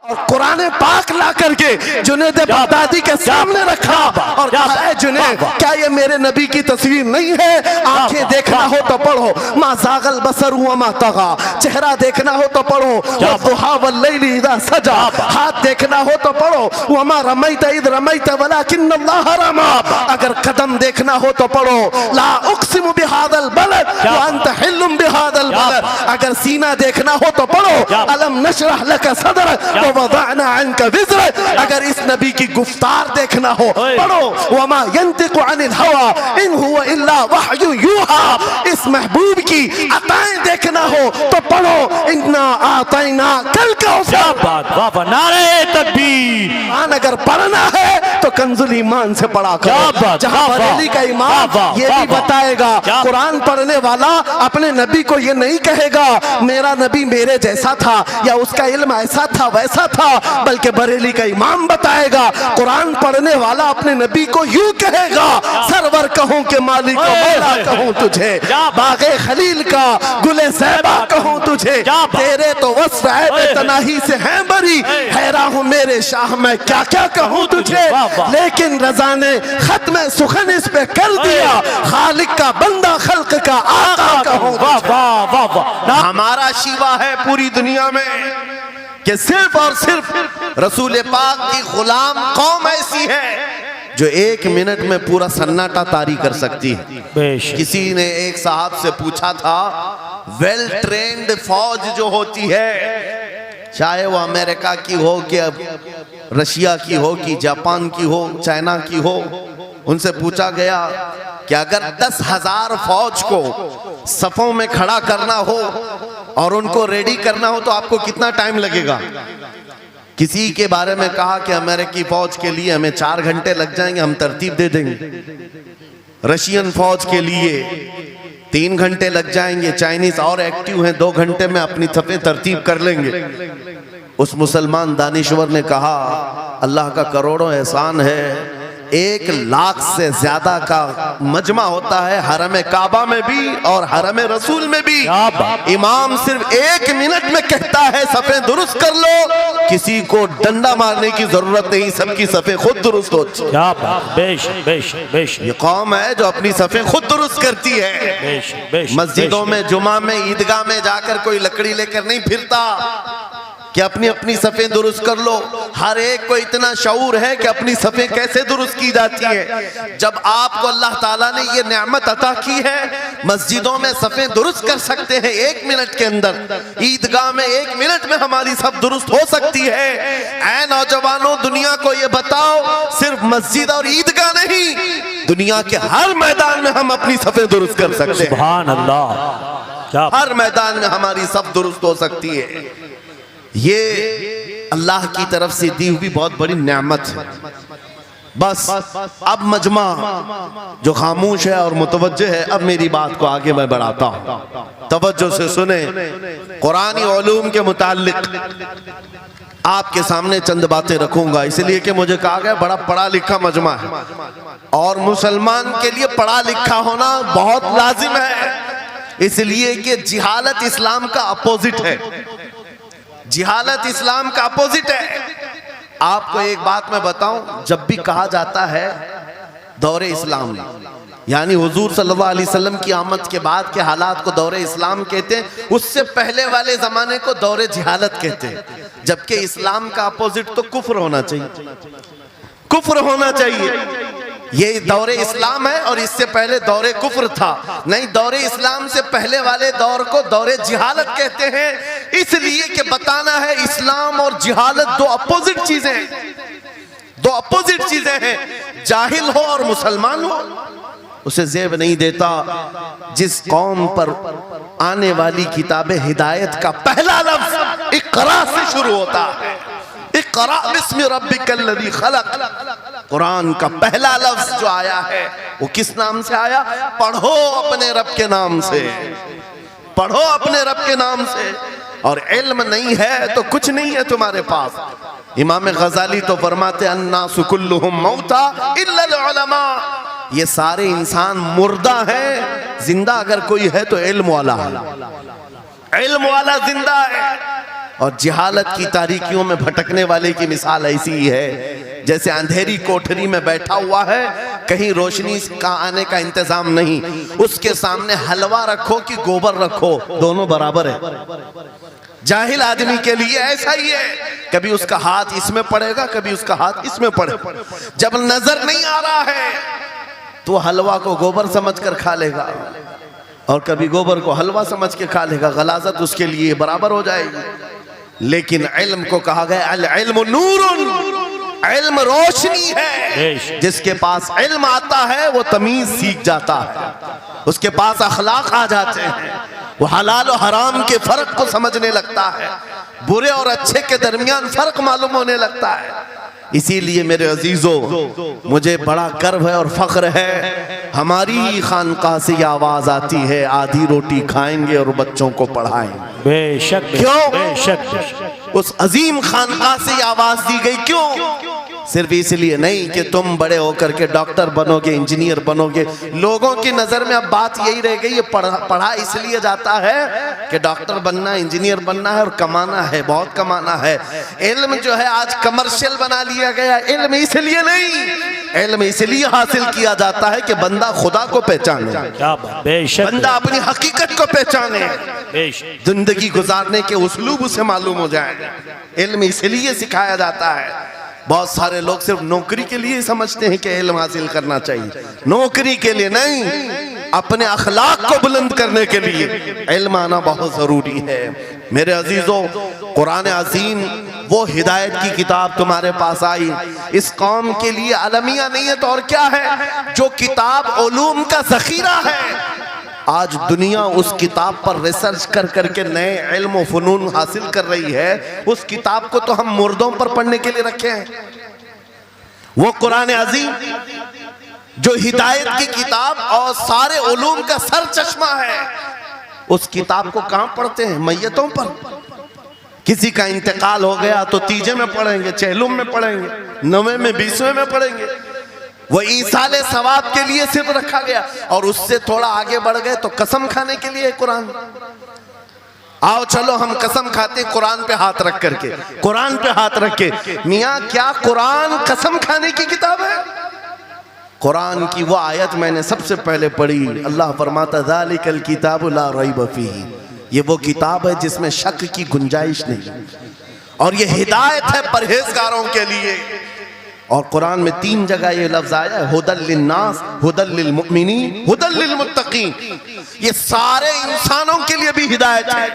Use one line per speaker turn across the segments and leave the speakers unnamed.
और कुरान पाक ला करके जुनैद बगदादी के सामने रखा और कहा, जुनैद क्या ये मेरे नबी की तस्वीर नहीं है? आंखें देखना हो तो पढ़ो, मा ज़ागल बसर हुआ मा तगा, चेहरा देखना हो तो पढ़ो, वद्दुहा वल्लैलि इज़ा सजा, हाथ देखना हो तो पढ़ो, वमा रमैत इज़ रमैत वलाकिन्नल्लाह रमा, अगर कदम देखना हो तो पढ़ो, ला उक़सिमु बिहादल बलद व अंत हिल्लुम बिहादल बलद, अगर सीना देखना हो तो पढ़ो, अलम नशरह लक सदरक व वज़अना अन्का विज़रक, अगर इस नबी की गुफ्तार देखना हो पढ़ो, वमा यंतिकु अनिल हवा इन हुवा इल्ला वहयु यूहा, इस महबूब की अताएं देखना हो तो पढ़ो, इन्ना आतैना कल कौसर,
नारे तकबीर।
अगर पढ़ना है तो कंजुल ईमान से पढ़ा करो। जहां बरेली का इमाम ये भी बताएगा, कुरान पढ़ने वाला अपने नबी को ये नहीं कहेगा मेरा नबी मेरे जैसा था या उसका इल्म ऐसा था वैसा था, बल्कि बरेली का इमाम बताएगा कुरान पढ़ने वाला अपने नबी को यूं कहेगा, सरवर कहूं के मालिक मौला कहूं तुझे, बागे खलील का गुले ज़ैबा कहूं तुझे, तेरे तो वस्फ है तनाही से है बरी, हैरान हूं मेरे शाह मैं क्या क्या कहूं तुझे, लेकिन रज़ा ने खत्म सुखन इस पे कर दिया, खालिक का बंदा खल्क का आका कहूं। हमारा शिवा है पूरी दुनिया में कि सिर्फ और सिर्फ रसूल पाक की गुलाम कौम ऐसी है जो 1 मिनट में पूरा सन्नाटा तारी कर सकती है। किसी ने एक साहब से पूछा था, वेल ट्रेन्ड फौज जो होती है, चाहे वो अमेरिका की हो कि रशिया की हो कि जापान की हो, चाइना की हो, उनसे पूछा गया कि अगर 10,000 फौज को सफों में खड़ा करना हो और उनको रेडी करना हो तो आपको कितना टाइम लगेगा? किसी के बारे में कहा कि अमेरिकी फौज के लिए हमें 4 घंटे लग जाएंगे, हम तरतीब दे देंगे। रशियन फौज के लिए 3 घंटे लग जाएंगे, चाइनीज और एक्टिव हैं, 2 घंटे में अपनी सफें तरतीब कर लेंगे। उस मुसलमान दानिश्वर ने कहा, अल्लाह का करोड़ों एहसान है, 1 लाख से ज्यादा का मजमा होता है हरम काबा में भी और हरम रसूल में भी। इमाम सिर्फ 1 मिनट में कहता है सफ़े दुरुस्त कर लो, किसी को डंडा मारने की जरूरत नहीं, सबकी सफ़े खुद दुरुस्त होती है। ये कौम है जो अपनी सफ़े खुद दुरुस्त करती है। मस्जिदों में, जुमा में, ईदगाह में जाकर कोई लकड़ी लेकर नहीं फिरता कि अपनी अपनी सफ़ें दुरुस्त कर लो। हर एक को इतना शऊर है कि अपनी सफ़ें कैसे दुरुस्त की जाती है। जब आपको अल्लाह ताला ने ये नेमत अता की है, मस्जिदों में सफ़ें दुरुस्त कर सकते हैं 1 मिनट के अंदर, ईदगाह में 1 मिनट में हमारी सब दुरुस्त हो सकती है। ऐ नौजवानों, दुनिया को ये बताओ, सिर्फ मस्जिद और ईदगाह नहीं, दुनिया के हर मैदान में हम अपनी सफ़ें दुरुस्त कर सकते हैं।
सुभान अल्लाह,
हर मैदान में हमारी सब दुरुस्त हो सकती है। ये अल्लाह की तरफ से दी हुई बहुत बड़ी नेमत है। बस अब मजमा जो खामोश है और मुतवज्जे है, अब मेरी बात को आगे मैं बढ़ाता हूँ, तवज्जो से सुने। कुरानी उलूम के मुताल्लिक आपके सामने चंद बातें रखूंगा, इसलिए कि मुझे कहा गया बड़ा पढ़ा लिखा मजमा है और मुसलमान के लिए पढ़ा लिखा होना बहुत लाजिम है, इसलिए कि जिहालत इस्लाम का अपोजिट है। जिहालत इस्लाम का अपोजिट है। आपको एक बात मैं बताऊं, जब भी कहा जाता है दौरे इस्लाम, यानी हुजूर सल्लल्लाहु अलैहि वसल्लम की आमद के बाद के हालात को दौरे इस्लाम कहते हैं, उससे पहले वाले जमाने को दौरे जिहालत कहते हैं। जबकि इस्लाम का अपोजिट तो कुफ्र होना चाहिए, कुफ्र होना चाहिए। ये दौरे इस्लाम है और इससे पहले दौरे कुफ्र था। नहीं, दौरे इस्लाम से पहले वाले दौर को दौरे जिहालत कहते हैं, इसलिए कि बताना है इस्लाम और जिहालत 2 अपोजिट चीजें हैं, 2 अपोजिट चीजें हैं। जाहिल हो और मुसलमान हो उसे ज़ेब नहीं देता। जिस कौम पर आने वाली किताब हिदायत का पहला लफ्ज इक़रा से शुरू होता है, इक़रा बिस्मि रब्बिकल्लज़ी खलक़, कुरान का पहला लफ्ज जो आया है वो किस नाम से आया? पढ़ो अपने रब के नाम से, पढ़ो अपने रब के नाम से। और इल्म नहीं है तो कुछ नहीं है तुम्हारे पास। इमाम गजाली तो फरमाते अन्नासु कुल्लुहुम मौता इल्लल उलमा, ये सारे इंसान मुर्दा हैं, जिंदा अगर कोई है तो इल्म वाला है, इल्म वाला जिंदा है। और जिहालत की तारीकियों में भटकने वाले की मिसाल ऐसी ही है जैसे अंधेरी कोठरी में बैठा हुआ है, कहीं रोशनी का आने का इंतजाम नहीं, उसके सामने हलवा रखो कि गोबर रखो, दोनों बराबर है। जाहिल आदमी के लिए ऐसा ही है, कभी उसका हाथ इसमें पड़ेगा, कभी उसका हाथ इसमें पड़ेगा। जब नजर नहीं आ रहा है तो हलवा को गोबर समझकर खा लेगा और कभी गोबर को हलवा समझ के खा लेगा, गलाजत उसके लिए बराबर हो जाएगी। लेकिन इल्म को कहा गया अल इल्मु नूरुन, इल्म रोशनी है। जिसके पास इल्म आता है वो तमीज सीख जाता है, उसके पास अखलाक आ जाते हैं, वो हलाल और हराम के फर्क को समझने लगता है, बुरे और अच्छे के दरमियान फर्क मालूम होने लगता है। इसीलिए मेरे अजीजों, मुझे बड़ा गर्व है और फख्र है, हमारी ही खानकाह से आवाज आती है आधी रोटी खाएंगे और बच्चों को पढ़ाएंगे।
बेशक,
क्यों?
बेशक।
उस अजीम खानकाह से आवाज दी गई, क्यों? सिर्फ इसलिए नहीं कि तुम बड़े होकर के डॉक्टर बनोगे, इंजीनियर बनोगे। लोगों की नजर में अब बात यही रह गई है, पढ़ा इसलिए जाता है कि डॉक्टर बनना, इंजीनियर बनना है और कमाना है, बहुत कमाना है। इल्म जो है आज कमर्शियल बना लिया गया। इल्म इसलिए नहीं, इल्म इसलिए हासिल किया जाता है कि बंदा खुदा को पहचाने, बंदा अपनी हकीकत को पहचाने, जिंदगी गुजारने के उस्लूब उसे मालूम हो जाए। इल्म इसलिए सिखाया जाता है। बहुत सारे लोग सिर्फ नौकरी के लिए समझते हैं कि इल्म हासिल करना चाहिए, नौकरी के लिए नहीं, अपने अखलाक को बुलंद करने के लिए इल्म आना बहुत जरूरी है। मेरे अजीजों, कुरान अज़ीम वो हिदायत की किताब तुम्हारे पास आई, इस कौम के लिए अलमिया नहीं है तो और क्या है, जो किताब उलूम का ज़ख़ीरा है। आज दुनिया उस किताब पर रिसर्च कर करके नए इल्म व फ़नून हासिल कर रही है। उस किताब को तो हम मुर्दों पर पढ़ने के लिए रखे हैं। वो कुरान अज़ीम जो हिदायत की किताब और सारे उलूम का सर चश्मा है, उस किताब को कहाँ पढ़ते हैं? मैयतों पर। किसी का इंतकाल हो गया तो तीजे में पढ़ेंगे, चहलुम में पढ़ेंगे, नवे में, 20वें में पढ़ेंगे। वो ईसाले सवाब के लिए सिर्फ रखा गया। और उससे थोड़ा आगे बढ़ गए तो कसम खाने के लिए कुरान। आओ चलो हम कसम खाते कुरान पे हाथ रख करके, कुरान पे हाथ रख के। मियाँ क्या कुरान कसम खाने की किताब है? कुरान की वो आयत मैंने सबसे पहले पढ़ी, अल्लाह फरमाता ज़ालिकल किताबु ला रैब फीही, ये वो किताब है जिसमें शक की गुंजाइश नहीं, और ये हिदायत है परहेजगारों के लिए। और कुरान में 3 जगह ये लफ्ज आया है, हुदल लिन्नास, हुदल लिलमुमिनीन, हुदल लिलमुत्तकीन। ये सारे इंसानों के लिए भी हिदायत है,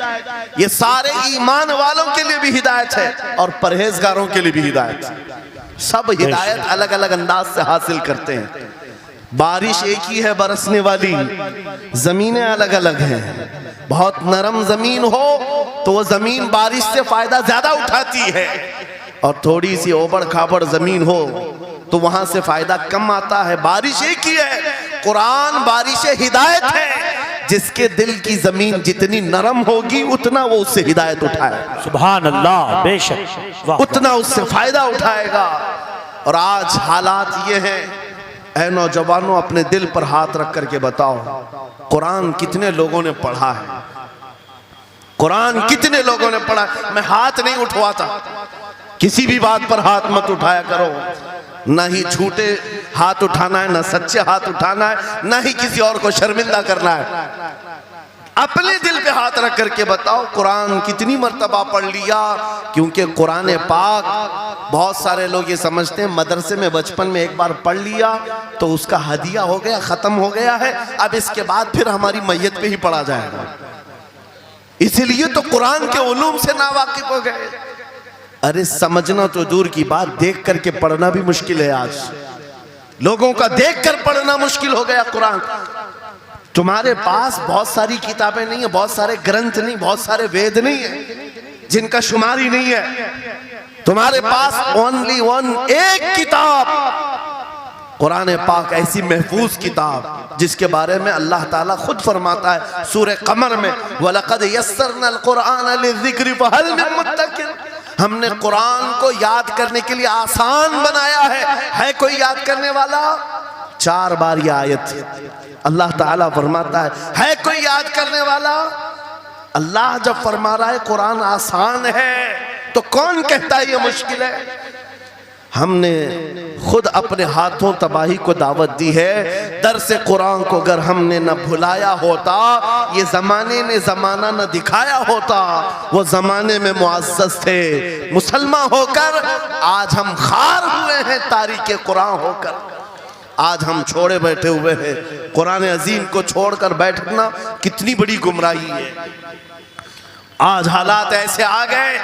ये सारे ईमान वालों के लिए भी हिदायत है, और परहेजगारों के लिए भी हिदायत है। सब हिदायत अलग अलग अंदाज से हासिल करते हैं। बारिश एक ही है बरसने वाली, जमीनें अलग अलग हैं। बहुत नरम जमीन हो तो वो जमीन बारिश से फायदा ज्यादा उठाती है, और थोड़ी सी ओबड़ खाबड़ जमीन हो तो वहां से फायदा कम आता है। बारिश एक ही है, कुरान बारिश हिदायत है। जिसके दिल की जमीन जितनी नरम होगी उतना वो उससे हिदायत उठाएगा।
सुभान अल्लाह, बेशक,
उतना उससे फायदा उठाएगा। और आज हालात ये हैं, ऐ नौजवानों अपने दिल पर हाथ रख करके बताओ, कुरान कितने लोगों ने पढ़ा है? कुरान कितने लोगों ने पढ़ा? मैं हाथ नहीं उठवाता, किसी भी बात पर हाथ मत उठाया करो। ना ही झूठे हाथ उठाना है, ना सच्चे हाथ उठाना है, ना ही किसी और को शर्मिंदा करना है। अपने दिल पे हाथ रख करके बताओ कुरान कितनी मर्तबा पढ़ लिया। क्योंकि कुरान पाक, बहुत सारे लोग ये समझते हैं मदरसे में बचपन में एक बार पढ़ लिया तो उसका हदिया हो गया, खत्म हो गया है, अब इसके बाद फिर हमारी मैयत पे ही पढ़ा जाएगा। इसीलिए तो कुरान के उलूम से नावाकिफ हो गए। अरे समझना तो दूर की बात, देख करके पढ़ना भी मुश्किल है। आज लोगों का देख कर पढ़ना मुश्किल हो गया। कुरान तुम्हारे पास बहुत सारी किताबें नहीं है, बहुत सारे ग्रंथ नहीं, बहुत सारे वेद नहीं है जिनका शुमार ही नहीं है। तुम्हारे पास ओनली वन, एक किताब कुरान पाक, ऐसी महफूज किताब जिसके बारे में अल्लाह ताला खुद फरमाता है सूरह कमर में, वलक़द यस्सरनल कुरान लिज़िक्रि फ़हल मिन मुद्दकिर। हमने कुरान को याद करने के लिए आसान बनाया है कोई याद करने वाला? 4 बार यह आयत अल्लाह ताला फरमाता है कोई याद करने वाला? अल्लाह जब फरमा रहा है कुरान आसान है तो कौन कहता है ये मुश्किल है? हमने खुद अपने हाथों तबाही को दावत दी है। दर्स कुरान को अगर हमने न भुलाया होता, ये जमाने ने जमाना न दिखाया होता, वो जमाने में मुअज़्ज़ज़ थे। मुसलमान होकर आज हम खार हुए हैं, तारीके कुरान होकर आज हम छोड़े बैठे हुए हैं। कुरान अजीम को छोड़कर बैठना कितनी बड़ी गुमराही है। आज हालात ऐसे आ गए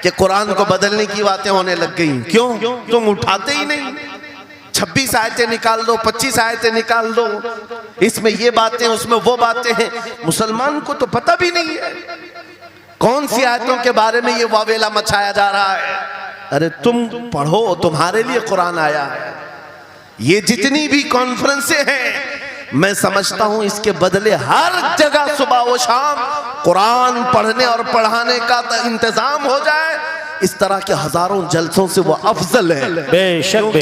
कि कुरान को बदलने की बातें होने लग गई। क्यों? तुम उठाते ही नहीं। 26 आयतें निकाल दो, 25 आयतें निकाल दो, इसमें ये बातें उसमें वो बातें हैं। मुसलमान को तो पता भी नहीं है कौन सी आयतों के बारे में ये वावेला मचाया जा रहा है। अरे तुम पढ़ो, तुम्हारे लिए कुरान आया है। ये जितनी भी कॉन्फ्रेंसें हैं, मैं समझता हूं इसके बदले हर जगह सुबह व शाम कुरान पढ़ने और पढ़ाने का इंतजाम हो जाए। इस तरह के हजारों जलसों से वो अफजल है।
बेशक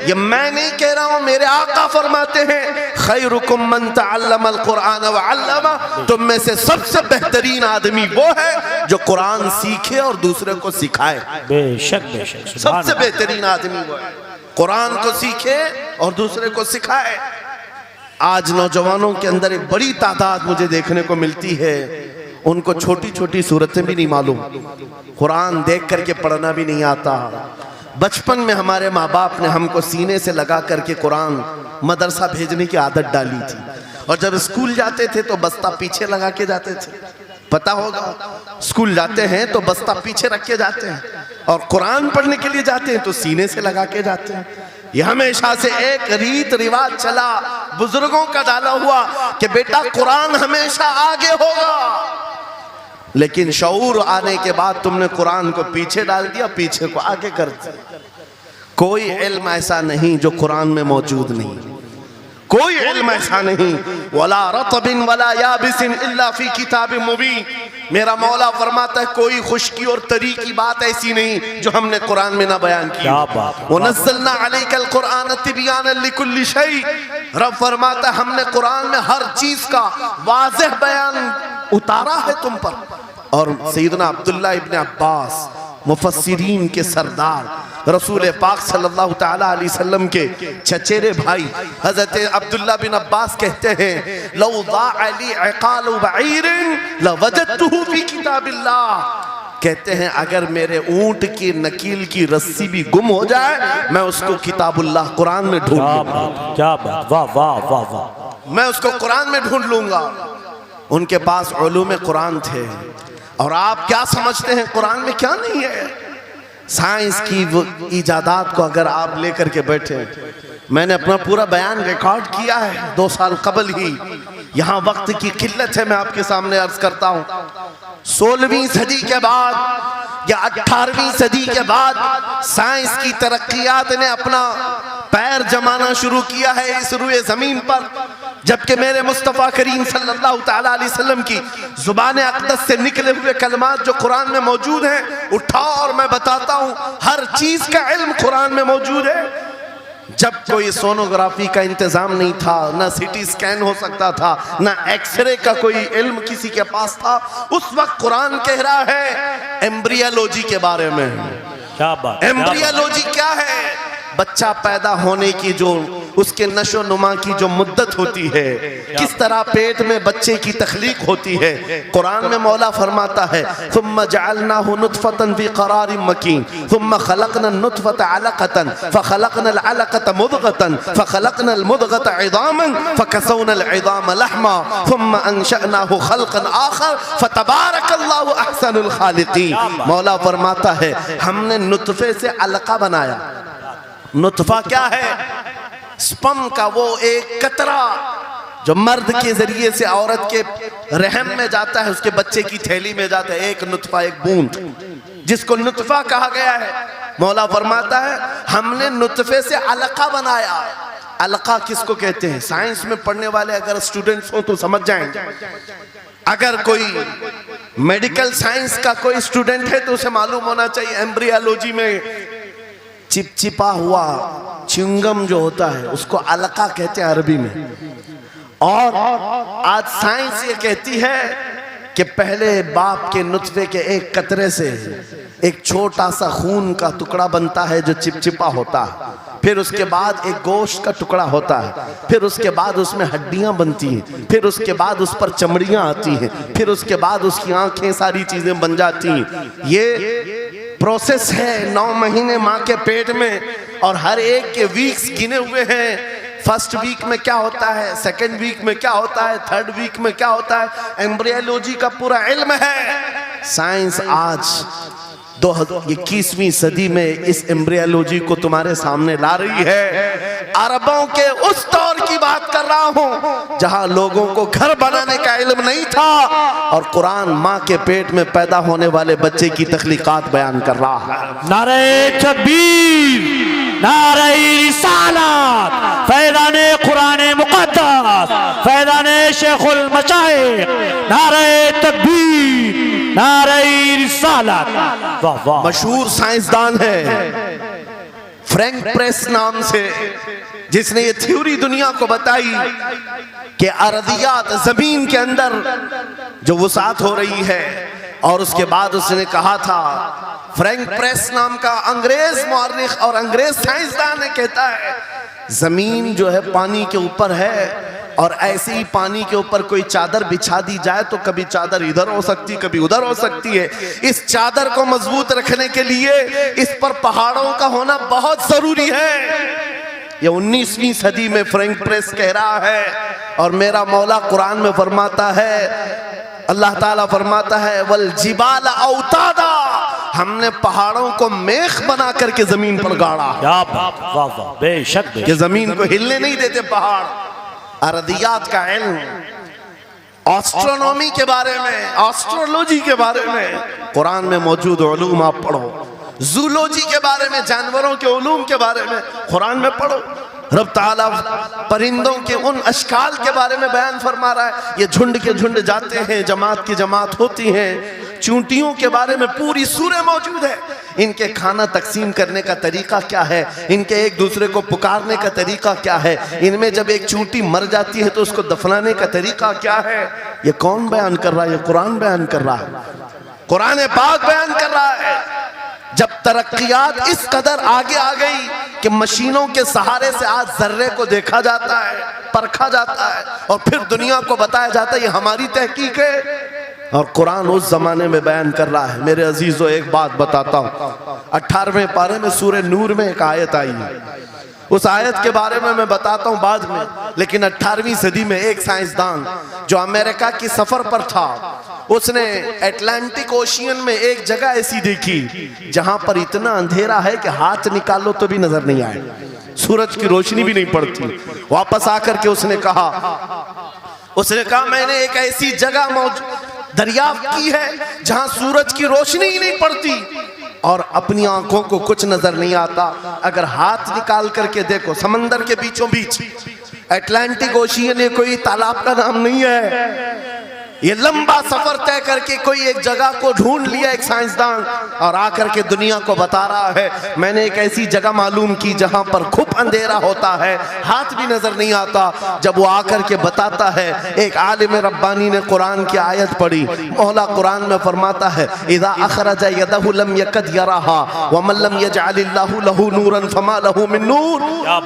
ये मैं नहीं कह रहा हूं, मेरे आका फरमाते हैं खैरुकुम मन तअल्लमल कुरान व अल्लमा। तुम में से सबसे बेहतरीन आदमी वो है जो कुरान सीखे और दूसरे को सिखाए।
बेशक बेशक,
सबसे बेहतरीन आदमी वो है कुरान को सीखे और दूसरे को सिखाए। आज नौजवानों के अंदर एक बड़ी तादाद मुझे देखने को मिलती है, उनको छोटी छोटी सूरतें भी नहीं मालूम, कुरान देख करके पढ़ना भी नहीं आता। बचपन में हमारे माँ बाप ने हमको सीने से लगा करके कुरान मदरसा भेजने की आदत डाली थी, और जब स्कूल जाते थे तो बस्ता पीछे लगा के जाते थे। पता होगा, स्कूल जाते हैं तो बस्ता पीछे रख के जाते हैं, और कुरान पढ़ने के लिए जाते हैं तो सीने से लगा के जाते हैं। यह हमेशा से एक रीत रिवाज चला, बुजुर्गों का डाला हुआ कि बेटा कुरान हमेशा आगे होगा। लेकिन शऊर आने के बाद तुमने कुरान को पीछे डाल दिया, पीछे को आगे कर दिया। कोई इल्म ऐसा नहीं जो कुरान में मौजूद नहीं, कोई इल्म ऐसा नहीं। वला रतबिन वला याबिसिन इल्ला फी किताबिन मुबीन। मेरा मौला फरमाता है कोई खुश्की और तरी की बात ऐसी नहीं जो हमने कुरान में ना बयान की। वनज़्ज़लना अलैकल कुरान तिबयानन लिकुल्लि शै। रब फरमाता है हमने कुरान में हर चीज का वाज़ेह बयान उतारा है तुम पर। और सैयदना अब्दुल्ला इब्न अब्बास मुफस्सिरीन के सरदार रसूल पाक सल्लल्लाहु ताला अलैहि वसल्लम के चचेरे भाई हजरत अब्दुल्ला बिन अब्बास कहते हैं लौ ज़ाअ ली इक़ालु बईरिन लवजदतुहु फी किताबिल्लाह। कहते हैं अगर मेरे ऊंट की नकील की रस्सी भी गुम हो जाए मैं उसको किताबुल्लाह कुरान में ढूंढ लूंगा।
क्या बात, वाह वाह वाह वाह।
मैं उसको कुरान में ढूंढ लूंगा। उनके पास उलूम कुरान थे। और आप क्या समझते हैं कुरान में क्या नहीं है? साइंस की वो इजादात को अगर आप लेकर के बैठे, मैंने अपना पूरा बयान रिकॉर्ड किया है 2 साल कबल ही। यहाँ वक्त की किल्लत है, मैं आपके सामने अर्ज करता हूँ 16वीं सदी के बाद या 18वीं सदी के बाद साइंस की तरक्कियात ने अपना पैर जमाना शुरू किया है इस रुए जमीन पर। जबकि मेरे मुस्तफ़ा करीम सल्लल्लाहु ताला अलैहि वसल्लम की जुबान अक़दस से निकले हुए कलमात जो कुरान में मौजूद हैं, उठाओ और मैं बताता हूँ हर चीज का इल्म कुरान में मौजूद है। जब कोई सोनोग्राफी का इंतजाम नहीं था, ना सिटी स्कैन हो सकता था, ना एक्सरे का कोई इल्म किसी के पास था, उस वक्त कुरान कह रहा है एम्ब्रियोलॉजी के बारे में।
क्या बात,
एम्ब्रियोलॉजी क्या है? बच्चा पैदा होने की जो उसके नशो नुमा की जो मुद्दत होती है, किस तरह पेट में बच्चे की तख्लीक होती है। कुरान में मौला फरमाता है थुम्मा जअलनाहु नुतफतन फी क़रारिन मकीन थुम्मा खलक़नल नुतफता अलक़तन फ़खलक़नल अलक़ता मुदग़तन फ़खलक़नल मुदग़ता इज़ामन फ़कसौनल इज़ाम लहमा थुम्मा अंशअनाहु ख़ल्क़न आख़र फ़तबारकल्लाहु अहसनुल ख़ालिक़ीन। मौला फरमाता है हमने नुतफे से अलक़ा बनाया। नुतफा क्या है? स्पर्म का वो एक कतरा जो मर्द के जरिए से औरत के रहम में जाता है, उसके बच्चे की थैली में जाता है, एक नुतफा, एक बूंद, जिसको नुतफा कहा गया है। मौला फरमाता है हमने नुतफे से अलका बनाया। अलका किसको कहते हैं? साइंस में पढ़ने वाले अगर स्टूडेंट्स हो तो समझ जाएंगे। अगर कोई मेडिकल साइंस का कोई स्टूडेंट है तो उसे मालूम होना चाहिए एम्ब्रियोलॉजी में चिपचिपा हुआ च्युइंगम जो होता है उसको अलका कहते हैं अरबी में। और आज साइंस ये कहती है कि पहले बाप के नुत्फे के एक कतरे से एक छोटा सा खून का टुकड़ा बनता है जो चिपचिपा होता है, फिर उसके बाद एक गोश्त का टुकड़ा होता है, फिर उसके बाद उसमें हड्डियां बनती हैं, फिर उसके बाद उस पर चमड़ियां आती हैं, फिर उसके बाद उसकी आंखें, सारी चीजें बन जाती हैं। ये प्रोसेस है 9 महीने माँ के पेट में, और हर एक के वीक्स गिने हुए हैं। फर्स्ट वीक में क्या होता है, सेकेंड वीक में क्या होता है, थर्ड वीक में क्या होता है, एम्ब्रियोलॉजी का पूरा इल्म है। साइंस आज 21वीं सदी में इस एम्ब्रियोलॉजी को तुम्हारे सामने ला रही है। अरबों के उस दौर की बात कर रहा हूं जहां लोगों को घर बनाने का इल्म नहीं था, और कुरान माँ के पेट में पैदा होने वाले बच्चे की तख्लीकात बयान कर रहा है।
नारे तकबीर, नारे रिसालत, फैज़ाने कुरान मुक़द्दस, फैज़ाने शेखुल मशाइख, नारे तकबीर, नारे रिसालत। वाह वाह।
मशहूर साइंसदान है फ्रैंक प्रेस नाम से, जिसने ये थ्योरी दुनिया को बताई कि अर्दियात, जमीन के अंदर जो वसात हो रही है, और उसके बाद उसने कहा था, फ्रैंक प्रेस नाम का अंग्रेज मौर्रिख और अंग्रेज साइंसदान ने कहता है, जमीन जो है पानी के ऊपर है, और ऐसे ही पानी के ऊपर कोई चादर बिछा दी जाए तो कभी चादर इधर हो सकती, कभी उधर हो सकती है। इस चादर को मजबूत रखने के लिए इस पर पहाड़ों का होना बहुत जरूरी है। ये 19वीं सदी में फ्रैंक प्रेस कह रहा है, और मेरा मौला कुरान में फरमाता है, अल्लाह ताला फरमाता है, वल जिबाल औतादा, हमने पहाड़ों को मेख बना करके जमीन पर गाड़ा।
क्या बात, वाह वाह, बेशक बेशक।
ये जमीन को हिलने नहीं देते पहाड़। अर्दियात का इल्म, एस्ट्रोनॉमी के बारे में, एस्ट्रोलॉजी के बारे में कुरान में मौजूद उलूम आप पढ़ो। जूलॉजी के बारे में, जानवरों के उलूम के बारे में कुरान में पढ़ो। रब ताला परिंदों के उन अशकाल के बारे में बयान फरमा रहा है, ये झुंड के झुंड जाते हैं, जमात की जमात होती हैं। चूंटियों के बारे में पूरी सूरह मौजूद है, इनके खाना तकसीम करने का तरीका क्या है, इनके एक दूसरे को पुकारने का तरीका क्या है, इनमें जब एक चूंटी मर जाती है तो उसको दफनाने का तरीका क्या है। ये कौन बयान कर रहा है? ये कुरान बयान कर रहा है, कुरान पाक बयान कर रहा है। जब तरक्कियात इस कदर आगे आ गई कि मशीनों के सहारे से आज जर्रे को देखा जाता है, परखा जाता है, और फिर दुनिया को बताया जाता है ये हमारी तहकीक है, और कुरान उस जमाने में बयान कर रहा है। मेरे अजीजों, एक बात बताता हूँ, 18वें पारे में सूरह नूर में एक आयत आई है, उस आयत के बारे में मैं बताता हूँ बाद में। लेकिन 18वीं सदी में एक साइंसदान जो अमेरिका की सफर पर था, उसने अटलांटिक ओशियन में एक जगह ऐसी देखी जहां पर इतना अंधेरा है कि हाथ निकालो तो भी नजर नहीं आए, सूरज की रोशनी भी नहीं पड़ती। वापस आकर के उसने कहा मैंने एक ऐसी जगह दरियाफ्त की है जहां सूरज की रोशनी ही नहीं पड़ती और अपनी आंखों को कुछ नजर नहीं आता। अगर हाथ निकाल करके देखो, समंदर के बीचों बीच अटलांटिक ओशियन, ये कोई तालाब का नाम नहीं है। ये लंबा सफर तय करके कोई एक जगह को ढूंढ लिया एक साइंसदान, और आकर के दुनिया को बता रहा है मैंने एक ऐसी जगह मालूम की जहां पर खूब अंधेरा होता है, हाथ भी नजर नहीं आता। जब वो आकर के बताता है, एक आलिम रब्बानी ने कुरान की आयत पढ़ी, मौला कुरान में फरमाता है, इज़ा अखरज यदहु लम यकद यराहा व मन लम यजअलिल्लाहु लहु नूरन फमा लहु मिन नूर।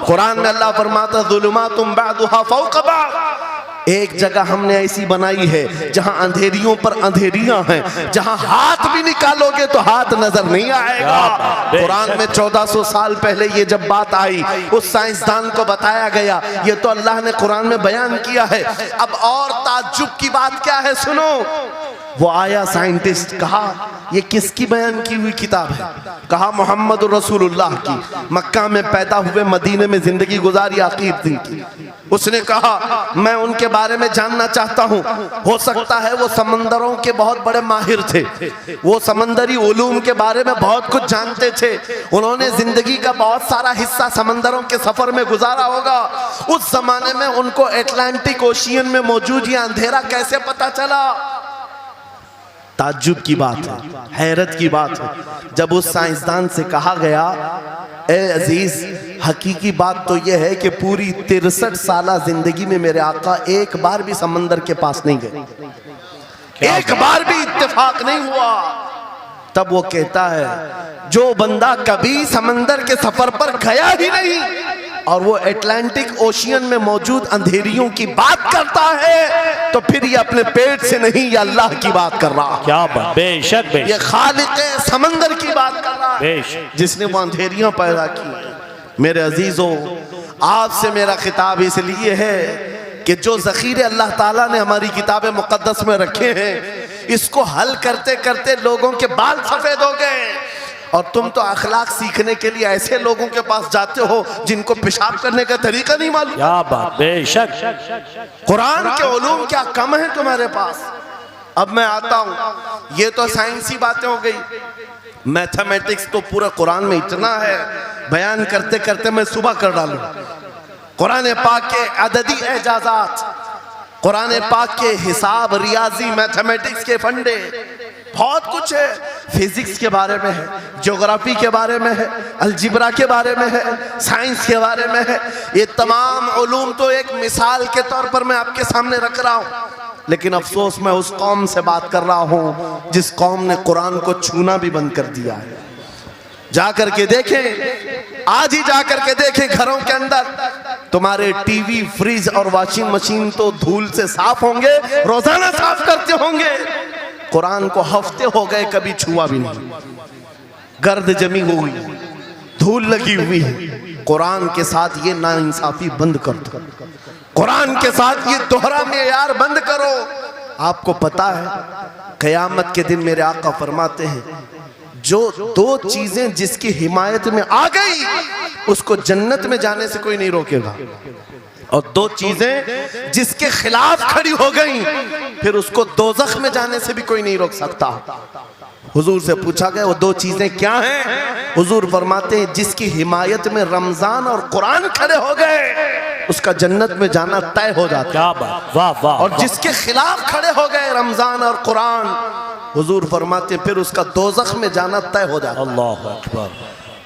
कुरान में अल्लाह फरमाता ज़ुलुमातुम बअदुहा फौक़ बअद, एक जगह हमने ऐसी बनाई है जहां अंधेरियों पर अंधेरियां हैं, जहां हाथ भी निकालोगे तो हाथ नजर नहीं आएगा। कुरान में 1400 साल पहले ये जब बात आई, उस साइंसदान को बताया गया, ये तो अल्लाह ने कुरान में बयान किया है। अब और ताज्जुब की बात क्या है, सुनो। वो आया साइंटिस्ट, कहा ये किसकी बयान की हुई किताब है? कहा मोहम्मद रसूलुल्लाह की, मक्का में पैदा हुए, मदीने में जिंदगी गुजारी, आखिर दिन की। उसने कहा मैं उनके बारे में जानना चाहता हूँ, हो सकता है वो समंदरों के बहुत बड़े माहिर थे, वो समंदरी उलूम के बारे में बहुत कुछ जानते थे, उन्होंने जिंदगी का बहुत सारा हिस्सा समंदरों के सफर में गुजारा होगा। उस जमाने में उनको अटलांटिक ओशियन में मौजूद ये अंधेरा कैसे पता चला? ताज्जुब की बात है, हैरत की बात है। जब उस साइंसदान से कहा गया, ए अजीज, हकीकी बात तो यह है कि पूरी 63 साला जिंदगी में मेरे आका एक बार भी समंदर के पास नहीं गए। एक बार भी इत्तेफाक नहीं हुआ। तब वो कहता है जो बंदा कभी समंदर के सफर पर गया ही नहीं और वो अटलांटिक ओशियन में मौजूद अंधेरियों की बात करता है तो फिर ये अपने पेट से नहीं, ये अल्लाह की बात कर रहा है।
क्या बात, बेशक बेशक,
ये खालिक समंदर की बात कर रहा है
बेशक,
जिसने वो अंधेरियां पैदा की। मेरे अजीजों, आपसे मेरा खिताब इसलिए है कि जो ज़ख़ीरे अल्लाह ताला ने हमारी किताब मुक़द्दस में रखे हैं, इसको हल करते करते लोगों के बाल सफ़ेद हो गए और तुम तो अखलाक सीखने के लिए ऐसे लोगों के पास जाते हो जिनको पेशाब करने का तरीका नहीं मालूम।
क्या बात, बेशक,
कुरान के उलूम क्या कम है तुम्हारे पास। अब मैं आता हूँ, ये तो साइंसी बातें हो गई, मैथमेटिक्स तो पूरा कुरान में इतना है, बयान करते करते मैं सुबह कर डालूं। कुरान पाक के अददी एजाजात, कुरान पाक के हिसाब, रियाजी, मैथमेटिक्स के फंडे, बहुत कुछ है। फिजिक्स के बारे में है, ज्योग्राफी के बारे में है, अलजिब्रा के बारे में है, साइंस के बारे में है। ये तमाम उलूम तो एक मिसाल के तौर पर मैं आपके सामने रख रहा हूँ, लेकिन अफसोस मैं उस कौम से बात कर रहा हूँ जिस कौम ने कुरान को छूना भी बंद कर दिया है। जाकर के देखें, आज ही जाकर के देखें, घरों के अंदर तुम्हारे टीवी, फ्रिज और वॉशिंग मशीन तो धूल से साफ होंगे, रोजाना साफ करते होंगे, कुरान को हफ्ते हो गए कभी छुआ भी नहीं। गर्द जमी हुई, धूल लगी हुई है। कुरान के साथ ये नाइंसाफी बंद कर दो, कुरान के साथ ये दोहरा मेयार बंद करो। आपको पता है क़यामत के दिन मेरे आका फरमाते हैं जो दो चीजें जिसकी हिमायत में आ गई उसको जन्नत में जाने से कोई नहीं रोकेगा, और दो चीजें जिसके खिलाफ खड़ी हो गई फिर उसको दोज़ख में जाने से भी कोई नहीं रोक सकता। हुजूर से पूछा गया वो दो चीजें क्या हैं? हुजूर फरमाते हैं जिसकी हिमायत में रमजान और कुरान खड़े हो गए उसका जन्नत में जाना तय हो जाता है।
क्या बात, वाह वाह।
और जिसके खिलाफ खड़े हो गए रमजान और कुरान, हुजूर फरमाते हैं फिर उसका दोज़ख में जाना तय हो जाता है।
अल्लाह अकबर।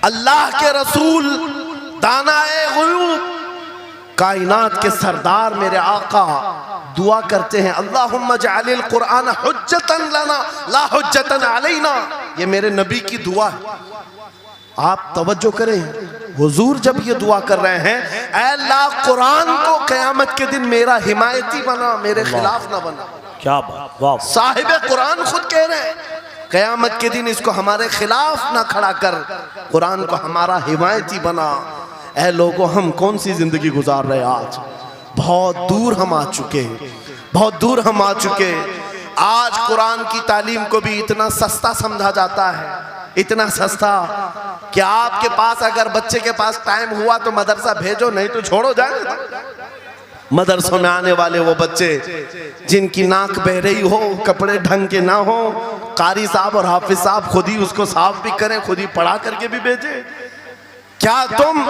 अल्लाह के रसूल दानाए ग़ुयूब, कायनात के सरदार मेरे आका दुआ करते हैं अल्लाहुम्मा जअलिल कुरान हुज्जतन लना ला हुज्जतन अलैना। ये मेरे नबी की दुआ है। आप तवज्जो करें, हुजूर जब ये दुआ कर रहे हैं, ऐ अल्लाह कुरान को क़यामत के दिन मेरा हिमायती बना, मेरे खिलाफ ना बना।
क्या बात, वाह।
साहिब कुरान खुद कह रहे हैं क़यामत के दिन इसको हमारे खिलाफ ना खड़ा कर, कुरान को हमारा हिमायती बना। ऐ लोगों, हम कौन सी जिंदगी गुजार रहे आज? बहुत दूर हम आ चुके हैं, बहुत दूर हम आ चुके हैं। आज कुरान की तालीम को भी इतना सस्ता समझा जाता है, इतना सस्ता कि आपके पास अगर बच्चे के पास टाइम हुआ तो मदरसा भेजो, नहीं तो छोड़ो जाए। मदरसों में आने वाले वो बच्चे जिनकी नाक बह रही हो, कपड़े ढंग के ना हो, कारी साहब और हाफिज साहब खुद ही उसको साफ भी करें, खुद ही पढ़ा करके भी भेजे। क्या तुम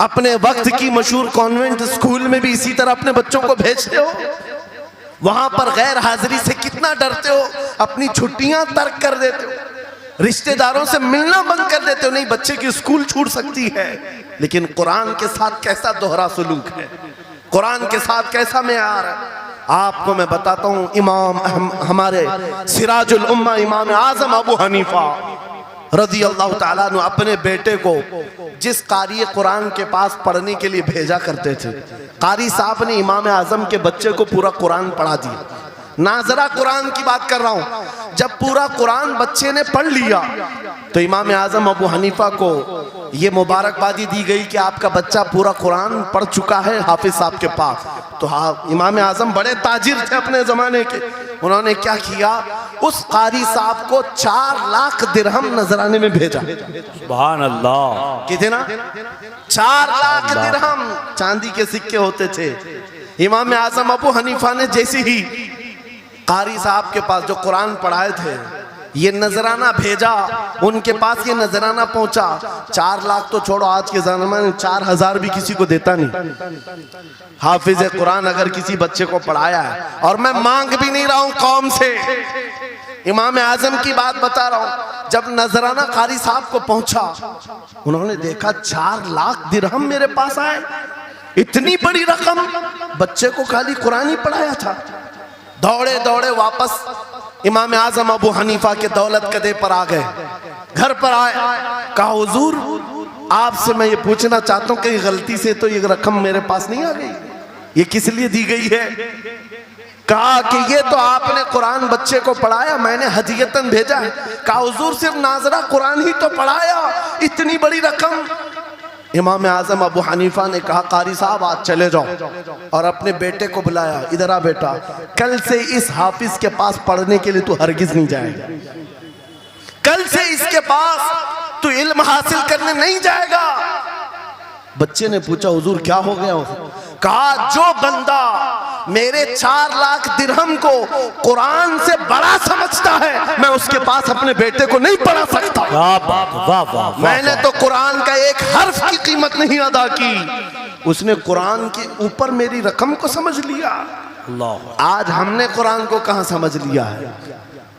अपने वक्त की मशहूर कॉन्वेंट स्कूल में भी इसी तरह अपने बच्चों को भेजते हो? वहां पर गैर हाजिरी से कितना डरते हो, अपनी छुट्टियां तर्क कर देते हो, रिश्तेदारों से मिलना बंद कर देते हो। नहीं, बच्चे की स्कूल छूट सकती है, लेकिन कुरान के साथ कैसा दोहरा सलूक है, कुरान के साथ कैसा मेयार है। आपको मैं बताता हूँ, इमाम हमारे सिराजुल उम्मा इमाम आजम अबू हनीफा रज़ी अल्लाह ताला अन्हु अपने बेटे को जिस कारी कुरान के पास पढ़ने के लिए भेजा करते थे, कारी साहब ने इमाम आजम के बच्चे को पूरा कुरान पढ़ा दिया। नाजरा कुरान की बात कर रहा हूँ। जब पूरा कुरान बच्चे ने पढ़ लिया तो इमाम आजम अबू हनीफा को ये मुबारकबादी दी गई कि आपका बच्चा पूरा कुरान पढ़ चुका है हाफिज साहब के पास। तो हाँ, इमाम आजम बड़े ताजिर थे अपने ज़माने के। उन्होंने क्या किया, उस कारी साहब को 4 लाख दिरहम नजराने में भेजा।
सुभान अल्लाह।
कितना? 4 लाख दिरहम चांदी के सिक्के होते थे। इमाम आजम अबू हनीफा ने जैसे ही कारी साहब के पास जो कुरान पढ़ाए थे ये नजराना भेजा, उनके पास ये नजराना पहुंचा। 4 लाख तो छोड़ो, आज के ज़माने में 4000 भी किसी को देता नहीं। हाफिज कुरान अगर किसी बच्चे को पढ़ाया है, और मैं मांग भी नहीं रहा हूं कौम से, इमाम आजम की बात बता रहा हूं। जब नजराना कारी साहब को पहुंचा, उन्होंने देखा 4 लाख दिरहम मेरे पास आए, इतनी बड़ी रकम। बच्चे को खाली कुरान ही पढ़ाया था, दौड़े दौड़े वापस इमाम आजम अबू हनीफा के दौलत कदे पर आ गए। घर पर आए, कहा हुजूर आपसे मैं ये पूछना चाहता हूँ कि गलती से तो ये रकम मेरे पास नहीं आ गई, ये किस लिए दी गई है? कहा कि ये तो आपने कुरान बच्चे को पढ़ाया, मैंने हदियतन भेजा है। कहा हुजूर सिर्फ नाजरा कुरान ही तो पढ़ाया, इतनी बड़ी रकम? इमाम आजम अबू हनीफा ने कहा कारी साहब आज चले जाओ, और अपने बेटे को बुलाया, इधर आ बेटा, कल से इस हाफिज के पास पढ़ने के लिए तू हरगिज नहीं जाएगा, कल से इसके पास तू इल्म हासिल करने नहीं जाएगा। बच्चे ने पूछा हुजूर क्या हो गया? कहा जो बंदा मेरे 4 लाख दिरहम को कुरान से बड़ा समझता है, मैं उसके पास अपने बेटे को नहीं पढ़ा सकता। मैंने तो कुरान का एक हर्फ की कीमत नहीं अदा की, उसने कुरान के ऊपर मेरी रकम को समझ लिया। आज हमने कुरान को कहां समझ लिया है?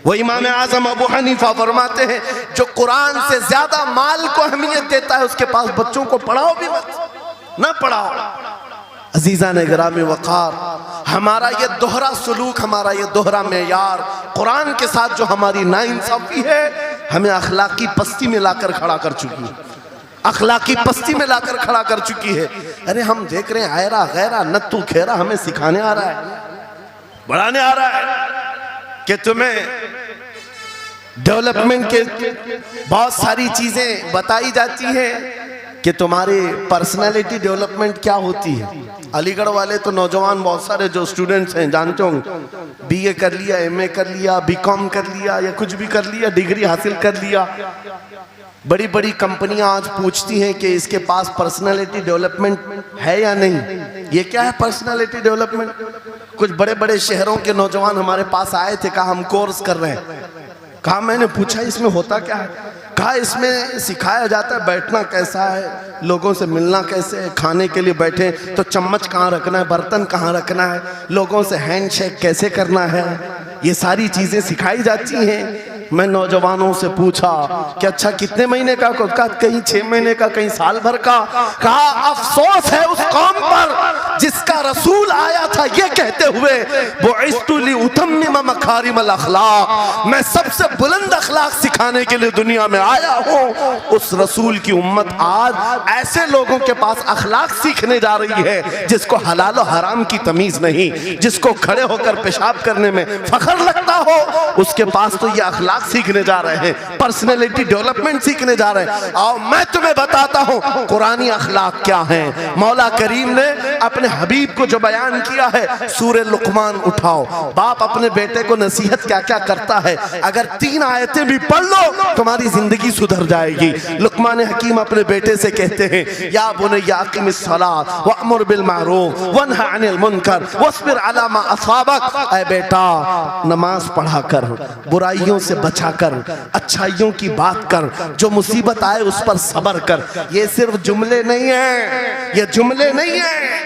वो इमाम आजम अबू हनीफा फरमाते हैं जो कुरान से ज्यादा माल को अहमियत देता है उसके पास बच्चों को पढ़ाओ भी मत, ना पढ़ाओ। अजीजा ने गिरामी वक़ार, हमारा ये दोहरा सलूक, हमारा ये दोहरा मेयार कुरान के साथ जो हमारी नाइंसाफी है, हमें अखलाकी पस्ती में लाकर खड़ा कर चुकी है, अखलाकी पस्ती में लाकर खड़ा कर चुकी है। अरे हम देख रहे हैं आयरा गैरा नत्तू खेरा हमें सिखाने आ रहा है, बढ़ाने आ रहा है कि तुम्हें डेवलपमेंट के बहुत सारी चीजें बताई जाती हैं कि तुम्हारी पर्सनालिटी डेवलपमेंट क्या होती है। अलीगढ़ वाले तो नौजवान बहुत सारे जो स्टूडेंट्स हैं जानते होंगे, बीए कर लिया, एमए कर लिया, बीकॉम कर लिया या कुछ भी कर लिया, डिग्री हासिल कर लिया। बड़ी बड़ी कंपनियां आज पूछती हैं कि इसके पास पर्सनालिटी डेवलपमेंट है या नहीं। ये क्या है पर्सनालिटी डेवलपमेंट? कुछ बड़े बड़े शहरों के नौजवान हमारे पास आए थे, कहा हम कोर्स कर रहे हैं। कहा मैंने पूछा इसमें होता क्या है? कहा इसमें सिखाया जाता है बैठना कैसा है, लोगों से मिलना कैसे है, खाने के लिए बैठे तो चम्मच कहाँ रखना है, बर्तन कहाँ रखना है, लोगों से हैंडशेक कैसे करना है, ये सारी चीजें सिखाई जाती हैं। मैं नौजवानों से पूछा कि अच्छा कितने महीने का? कहा कहीं 6 महीने का, कहीं साल भर का। कहा अफसोस है उस कौम पर जिसका रसूल आया था ये कहते हुए बुइस्तु लिउतम्मिम मकारिमल अखलाक, मैं सबसे बुलंद अखलाक सिखाने के लिए दुनिया में आया हूँ। उस रसूल की उम्मत आज ऐसे लोगों के पास अखलाक सीखने जा रही है जिसको हलाल और हराम की तमीज नहीं, जिसको खड़े होकर पेशाब करने में फख्र लगता हो, उसके पास तो ये अखलाक सीखने जा रहे हैं, पर्सनैलिटी डेवलपमेंट सीखने जा रहे हैं। और मैं तुम्हें बताता हूं कुरानी अखलाक क्या है। मौला करीम ने अपने हबीब को जो बयान किया है, सूरे लुकमान उठाओ, बाप अपने बेटे को नसीहत क्या क्या करता है, अगर 3 आयतें भी पढ़ लो तुम्हारी जिंदगी सुधर जाएगी। लुकमान हकीम अपने बेटे से कहते हैं या बुनैया अक़िमिस सलात वअमुर बिल मारूफ वन्हा अनिल मुनकर वस्बिर अला मा असाबक, ऐ बेटा नमाज पढ़ा कर, बुराइयों से बचा कर, अच्छाइयों की बात कर, जो मुसीबत आए उस पर सब्र कर। ये सिर्फ जुमले नहीं है, ये जुमले नहीं है।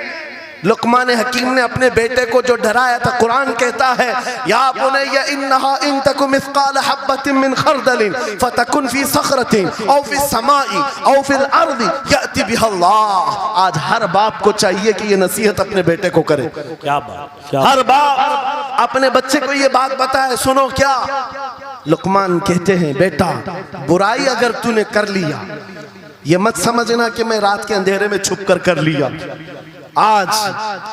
लुकमान हकीम ने अपने बेटे को जो डराया था, कुरान कहता है या बुनैया इन्नहा इन तकु मिस्काल हब्बतिन मिन खरदलिन फतकुन फी सखरतिन औ फी समाई औ फिल अर्दी याति बिहा अल्लाह। आज हर बाप को चाहिए कि ये नसीहत अपने बेटे को करे।
क्या बात,
हर बाप अपने बच्चे को ये बात बताए, सुनो क्या लुकमान कहते हैं, बेटा बुराई अगर तूने कर लिया, ये मत समझना कि मैं रात के अंधेरे में छुप कर लिया। आज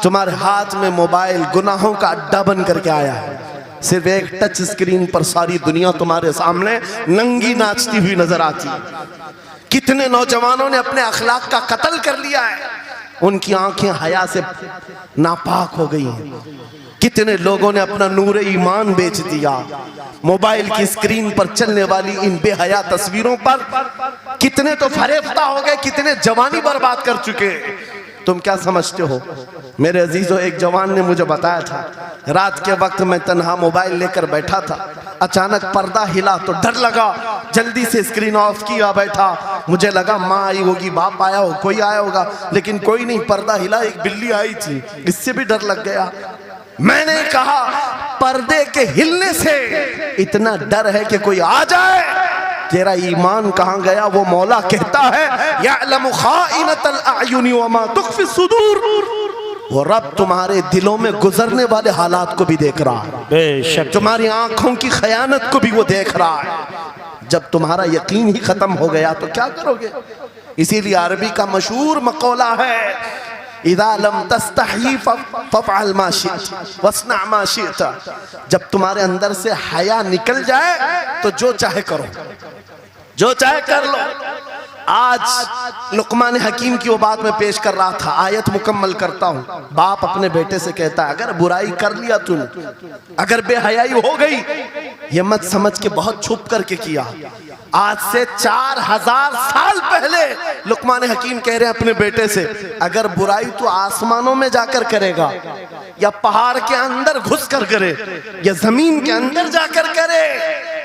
तुम्हारे हाथ में मोबाइल गुनाहों का अड्डा बन करके आया है। सिर्फ एक टच स्क्रीन पर सारी दुनिया तुम्हारे सामने नंगी नाचती हुई नजर आती है। कितने नौजवानों ने अपने अखलाक का कत्ल कर लिया है, उनकी आंखें हया से नापाक हो गई हैं। कितने लोगों ने अपना नूर ईमान बेच दिया मोबाइल की स्क्रीन पर चलने वाली इन बेहया तस्वीरों पर। कितने तो फरेफ्ता हो गए, कितने जवानी बर्बाद कर चुके। तुम क्या समझते हो? मेरे अजीजों, एक जवान ने मुझे बताया था, रात के वक्त मैं तन्हा मोबाइल लेकर बैठा था, अचानक पर्दा हिला तो डर लगा, जल्दी से स्क्रीन ऑफ किया, बैठा। मुझे लगा माँ आई होगी, बाप आया हो, कोई आया होगा, लेकिन कोई नहीं। पर्दा हिला, एक बिल्ली आई थी, इससे भी डर लग गया। मैंने कहा पर्दे के हिलने से इतना डर है कि कोई आ जाए, तेरा ईमान कहां गया? वो मौला कहता है यअलमु खाइनतल अयुनि व मा तुख्फी सुदूर। वो रब तुम्हारे दिलों में गुजरने वाले हालात को भी देख रहा है,
बेशक
तुम्हारी आंखों की खयानत को भी वो देख रहा है। जब तुम्हारा यकीन ही खत्म हो गया तो क्या करोगे? इसीलिए अरबी का मशहूर मकौला है, इदा लम तस्तही फफ़अल मा शिअत वस्ना मा शिअत। जब तुम्हारे अंदर से हया निकल जाए तो जो चाहे करो, जो चाहे कर लो। आज लुकमान हकीम की वो बात मैं पेश कर रहा था, आयत मुकम्मल करता हूँ। बाप अपने बेटे से कहता है, अगर बुराई कर लिया तूने, अगर बेहयाई हो गई, ये मत समझ के बहुत छुप करके किया। आज से 4000 साल पहले लुकमान हकीम कह रहे हैं अपने बेटे से, अगर बुराई तू आसमानों में जाकर करेगा, या पहाड़ के अंदर घुस कर करे, या जमीन के अंदर जाकर करे,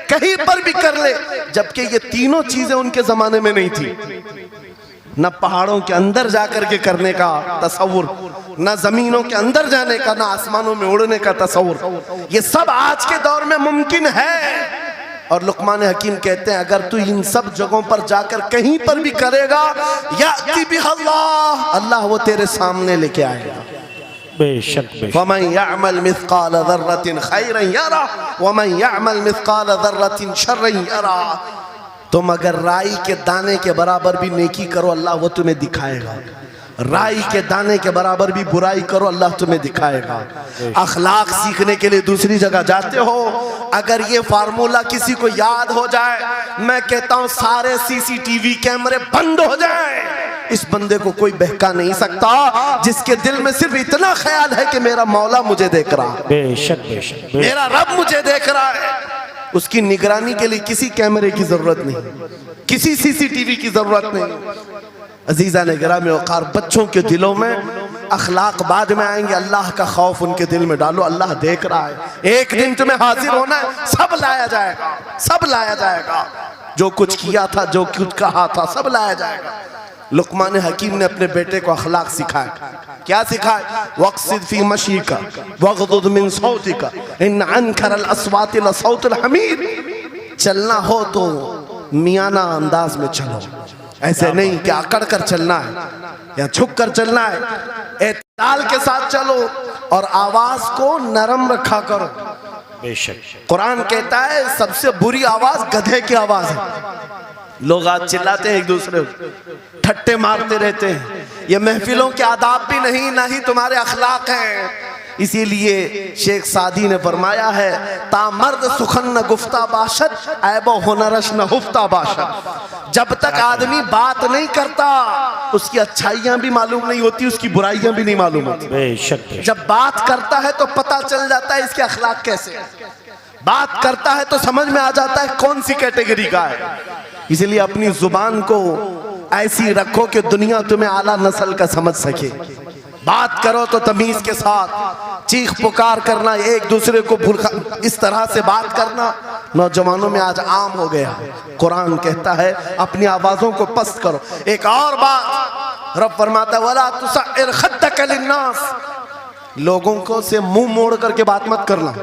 कहीं पर भी कर ले। जबकि ये तीनों चीजें उनके जमाने में नहीं थी, न पहाड़ों के अंदर जाकर के करने का तसव्वुर, न जमीनों के अंदर जाने का, न आसमानों में उड़ने का तसव्वुर। ये सब आज के दौर में मुमकिन है। और लुकमान हकीम कहते हैं, अगर तू इन सब जगहों पर जाकर कहीं पर भी करेगा, याती बिहल्लाह, अल्लाह वो तेरे सामने लेके आएगा।
बेशक
वमन यअमल मिस्काल ज़र्रतिन खैरन यरा वमन यअमल मिस्काल ज़र्रतिन शर्रन यरा। तुम अगर राई के दाने के बराबर भी नेकी करो, अल्लाह वो तुम्हें दिखाएगा। राई के दाने के बराबर भी बुराई करो, अल्लाह तुम्हें दिखाएगा। अखलाक सीखने के लिए दूसरी जगह जाते हो, अगर ये फार्मूला किसी को याद हो जाए, मैं कहता हूं सारे सीसीटीवी कैमरे बंद हो जाएं। इस बंदे को कोई बहका नहीं सकता, जिसके दिल में सिर्फ इतना ख्याल है कि मेरा मौला मुझे देख रहा है,
बेशक बेशक
मेरा रब मुझे देख रहा है। उसकी निगरानी के लिए किसी कैमरे की जरूरत नहीं, किसी सीसीटीवी की जरूरत नहीं। अजीजा ने गिरामी वक़ार, बच्चों के दिलों में अखलाक बाद में आएंगे, अल्लाह का खौफ उनके दिल में डालो। अल्लाह देख रहा है, एक दिन तुम्हें हाजिर होना है, सब लाया जाएगा, सब लाया जाएगा। जो कुछ किया था, जो कुछ कहा था, सब लाया जाएगा। लुकमान हकीम ने अपने बेटे को अखलाक सिखाया। क्या सिखाया? वक़्सिद फी मशीका वग़्दुद मिन सौतिका इन अनकरल अस्वाति लसौतुल हमीर। चलना हो तो मियाना अंदाज में चलो, ऐसे नहीं कि अकड़ कर चलना है या झुक कर चलना है। एतदाल के साथ चलो और आवाज को नरम रखा करो।
बेशक
कुरान कहता है सबसे बुरी आवाज गधे की आवाज है। लोग आज चिल्लाते हैं, एक दूसरे को ठट्टे मारते रहते हैं। ये महफिलों के आदाब भी नहीं, ना ही तुम्हारे अखलाक हैं। इसीलिए शेख सादी ने फरमाया है, तामर्द सुखन न गुफ्ता बाशत ऐबो हुनरश न हुफ्ता बाशत। जब तक आदमी बात नहीं करता, उसकी अच्छाइयां भी मालूम नहीं होती, उसकी बुराइयां भी नहीं मालूम होती।
बेशक
जब बात करता है तो पता चल जाता है इसके अखलाक कैसे है। बात करता है तो समझ में आ जाता है कौन सी कैटेगरी का है। इसलिए अपनी जुबान को ऐसी रखो कि दुनिया तुम्हें आला नस्ल का समझ सके। बात करो तो तमीज के साथ, चीख पुकार करना, एक दूसरे को इस तरह से बात करना नौजवानों में आज आम हो गया। कुरान कहता है अपनी आवाजों को पस्त करो। एक और बात रब फरमाता है, वला तुसइर खद्दक लिन्नास, लोगों को से मुंह मोड़ करके बात मत करना।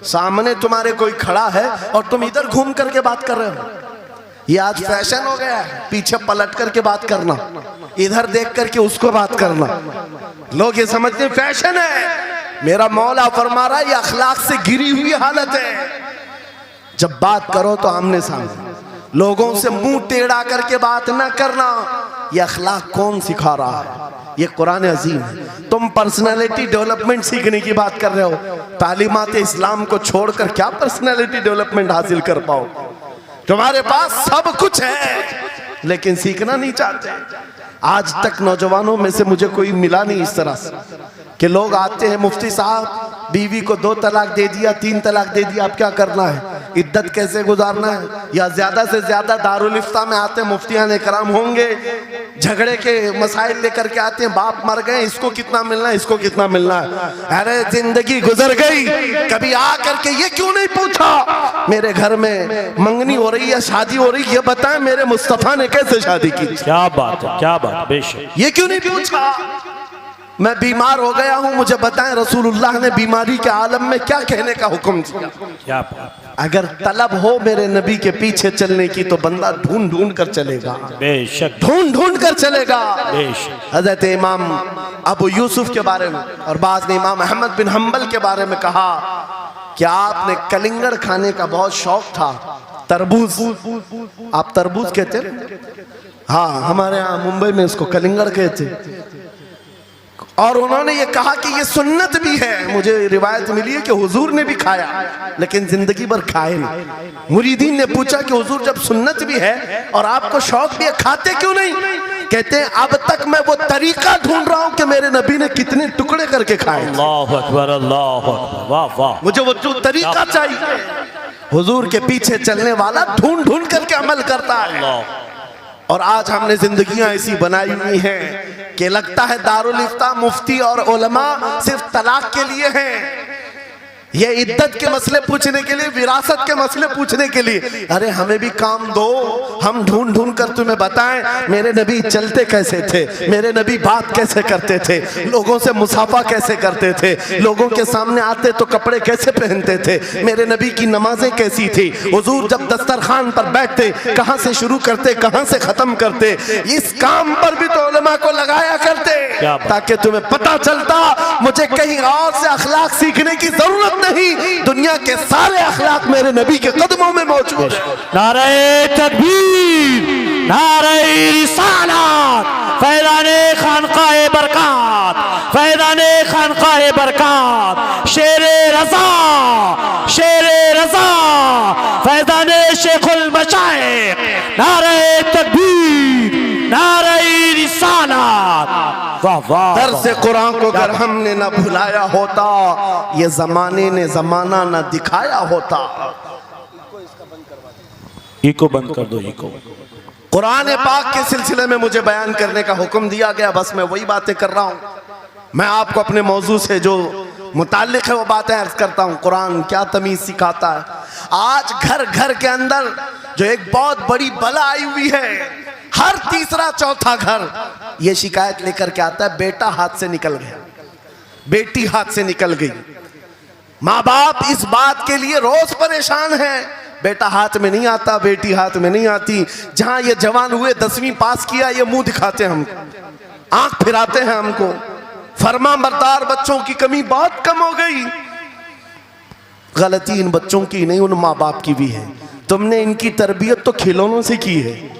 सामने तुम्हारे कोई खड़ा है और तुम इधर घूम करके बात कर रहे हो। ये आज फैशन हो गया है, पीछे पलट करके बात करना, इधर देख करके उसको बात करना। लोग ये समझते हैं फैशन है। मेरा मौला फरमा रहा है ये अखलाक से गिरी हुई हालत है। जब बात करो तो आमने सामने, लोगों से मुंह टेढ़ा करके बात ना करना। ये अखलाक कौन सिखा रहा है? ये कुरान अजीम है। तुम पर्सनालिटी डेवलपमेंट सीखने की बात कर रहे हो, तालीमात इस्लाम को छोड़कर क्या पर्सनालिटी डेवलपमेंट हासिल कर पाओ? तुम्हारे पास सब कुछ है लेकिन सीखना नहीं चाहते। आज तक नौजवानों में से मुझे कोई मिला नहीं इस तरह से कि लोग आते हैं, मुफ्ती साहब बीवी को 2 तलाक दे दिया, 3 तलाक दे दिया, अब क्या करना है, इद्दत कैसे गुजारना है? या ज्यादा से ज्यादा दारुल इफ्ता में आते हैं, मुफ्तियान कराम होंगे, झगड़े के मसाइल लेकर के आते हैं, बाप मर गए, इसको कितना मिलना है, इसको कितना मिलना है। अरे जिंदगी गुजर गई, कभी आ करके ये क्यों नहीं पूछा मेरे घर में मंगनी हो रही है, शादी हो रही, ये बताएं मेरे मुस्तफा ने कैसे शादी की?
क्या बात है, क्या बात, बेशक
ये क्यों नहीं पूछा? मैं बीमार हो गया हूं, मुझे बताएं रसूलुल्लाह ने बीमारी के आलम में क्या कहने का हुक्म दिया?
क्या बात,
अगर तलब हो मेरे नबी के पीछे चलने की तो बंदा ढूंढ ढूंढ कर चलेगा,
बेशक
ढूंढ ढूंढ कर चलेगा।
बेशक।
हजरत इमाम अबू यूसुफ के बारे में और बाद में इमाम अहमद बिन हम्बल के बारे में कहा कि आपने कलिंगर खाने का बहुत शौक था, तरबूज, आप तरबूज कहते हैं? हाँ, हमारे यहाँ मुंबई में इसको कलिंगर कहते। और उन्होंने ये कहा कि ये सुन्नत भी है। मुझे रिवायत मिली है कि हुजूर ने भी खाया लेकिन जिंदगी भर खाए नहीं। मुरीदीन ने पूछा कि हुजूर जब सुन्नत भी है और आपको शौक भी है, खाते क्यों नहीं? कहते हैं अब तक मैं वो तरीका ढूंढ रहा हूं कि मेरे नबी ने कितने टुकड़े करके खाए।
अल्लाह अकबर, अल्लाह अकबर, वाह वाह।
मुझे वो जो तरीका चाहिए। हुजूर के पीछे चलने वाला ढूंढ ढूंढ करके अमल करता है। और आज हमने जिंदगियां ऐसी बनाई हुई हैं कि लगता है दारुल इफ्ता, मुफ्ती और उलमा सिर्फ तलाक के लिए हैं, ये इद्दत के मसले पूछने के लिए, विरासत के मसले पूछने के लिए। अरे हमें भी काम दो, हम ढूंढ ढूंढ कर तुम्हें बताएं मेरे नबी चलते कैसे थे, मेरे नबी बात कैसे करते थे, लोगों से मुसाफा कैसे करते थे, लोगों के सामने आते तो कपड़े कैसे पहनते थे, मेरे नबी की नमाजें कैसी थी, हुजूर जब दस्तरखान पर बैठते कहां से शुरू करते कहां से खत्म करते। इस काम पर भी तो उलमा को लगाया करते ताकि तुम्हें पता चलता मुझे कहीं और से अखलाक सीखने की जरूरत नहीं, दुनिया के सारे अखलाक मेरे नबी के कदमों में मौजूद है।
नारे तकबीर, नारे रिसालत, फैज़ाने खानकाए बरकत, फैज़ाने खानकाए बरकत, शेरे रज़ा, शेरे रज़ा, फैज़ाने शेखुल मशाइख, नारे तकबीर, नारे रिसालत। वाह वाह।
दर्स कुरान को अगर हमने न भुलाया होता, ये जमाने ने जमाना न दिखाया होता।
इको बंद कर दो, इको।
कुरान पाक के सिलसिले में मुझे बयान करने का हुक्म दिया गया, बस मैं वही बातें कर रहा हूँ। मैं आपको अपने मौजू से जो मुताल्लिक है वो बातें अर्ज करता हूँ। कुरान क्या तमीज सिखाता है। आज घर घर के अंदर जो एक बहुत बड़ी बला आई हुई है, हर तीसरा चौथा घर ये शिकायत लेकर के आता है बेटा हाथ से निकल गया, बेटी हाथ से निकल गई। माँ बाप इस बात के लिए रोज परेशान है, बेटा हाथ में नहीं आता, बेटी हाथ में नहीं आती। जहां ये जवान हुए 10वीं पास किया, ये मुंह दिखाते हैं हमको, आंख फिराते हैं हमको। फरमा बरदार बच्चों की कमी बहुत कम हो गई। गलती इन बच्चों की नहीं, उन माँ बाप की भी है। तुमने इनकी तरबियत तो खिलौनों से की है।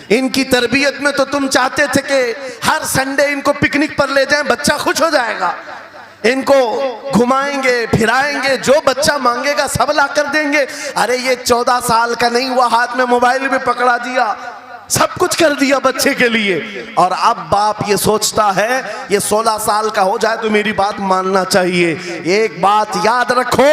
इनकी तरबियत में तो तुम चाहते थे कि हर संडे इनको पिकनिक पर ले जाएं, बच्चा खुश हो जाएगा। इनको घुमाएंगे फिराएंगे, जो बच्चा मांगेगा सब ला कर देंगे। अरे ये 14 साल का नहीं हुआ, हाथ में मोबाइल भी पकड़ा दिया, सब कुछ कर दिया बच्चे के लिए। और अब बाप ये सोचता है ये 16 साल का हो जाए तो मेरी बात मानना चाहिए। एक बात याद रखो,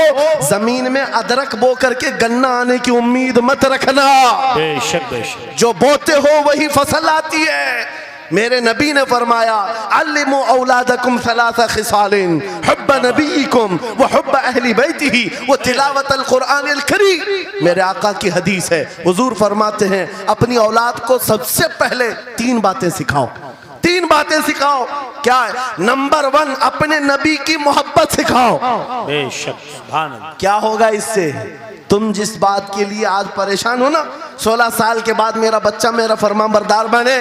जमीन में अदरक बो करके गन्ना आने की उम्मीद मत रखना।
बेशक बेशक।
जो बोते हो वही फसल आती है। मेरे नबी ने फरमाया अल्लिमु औलादकुम सलासा खिसालिन, हुब्ब नबीकुम व हुब्ब अहली बैतिही व तिलावतल कुरानिल करीम। मेरे आका की हदीस है, हुजूर फरमाते हैं अपनी औलाद को सबसे पहले 3 बातें सिखाओ। 3 बातें सिखाओ। क्या है? नंबर 1 अपने नबी की मोहब्बत सिखाओ।
बेशक, सुभान अल्लाह।
क्या होगा इससे? तुम जिस बात के लिए आज परेशान हो ना, 16 साल के बाद मेरा बच्चा मेरा फरमाबरदार बने,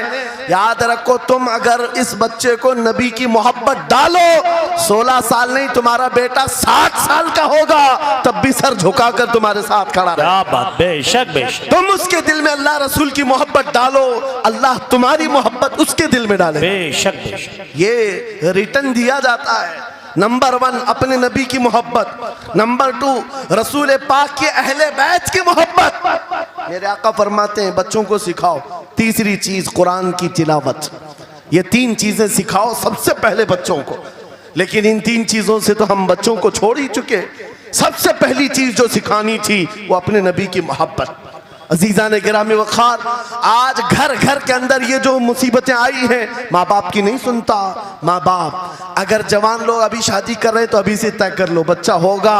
याद रखो तुम अगर इस बच्चे को नबी की मोहब्बत डालो, 16 साल नहीं तुम्हारा बेटा 60 साल का होगा, तब भी सर झुकाकर तुम्हारे साथ खड़ा रहे।
क्या बात। बेशक बेशक।
तुम उसके दिल में अल्लाह रसूल की मोहब्बत डालो, अल्लाह तुम्हारी मोहब्बत उसके दिल में डाले।
बेशक बेशक।
ये रिटर्न दिया जाता है। नंबर 1 अपने नबी की मोहब्बत, नंबर 2 रसूल पाक के अहले बैत की मोहब्बत। मेरे आका फरमाते हैं बच्चों को सिखाओ। तीसरी चीज कुरान की तिलावत। ये 3 चीजें सिखाओ सबसे पहले बच्चों को। लेकिन इन 3 चीजों से तो हम बच्चों को छोड़ ही चुके। सबसे पहली चीज जो सिखानी थी वो अपने नबी की मोहब्बत। अजीजा ने गिरामी वखार, आज घर घर के अंदर ये जो मुसीबतें आई हैं, माँ बाप की नहीं सुनता। माँ बाप अगर जवान लोग अभी शादी कर रहे हैं तो अभी से तय कर लो, बच्चा होगा,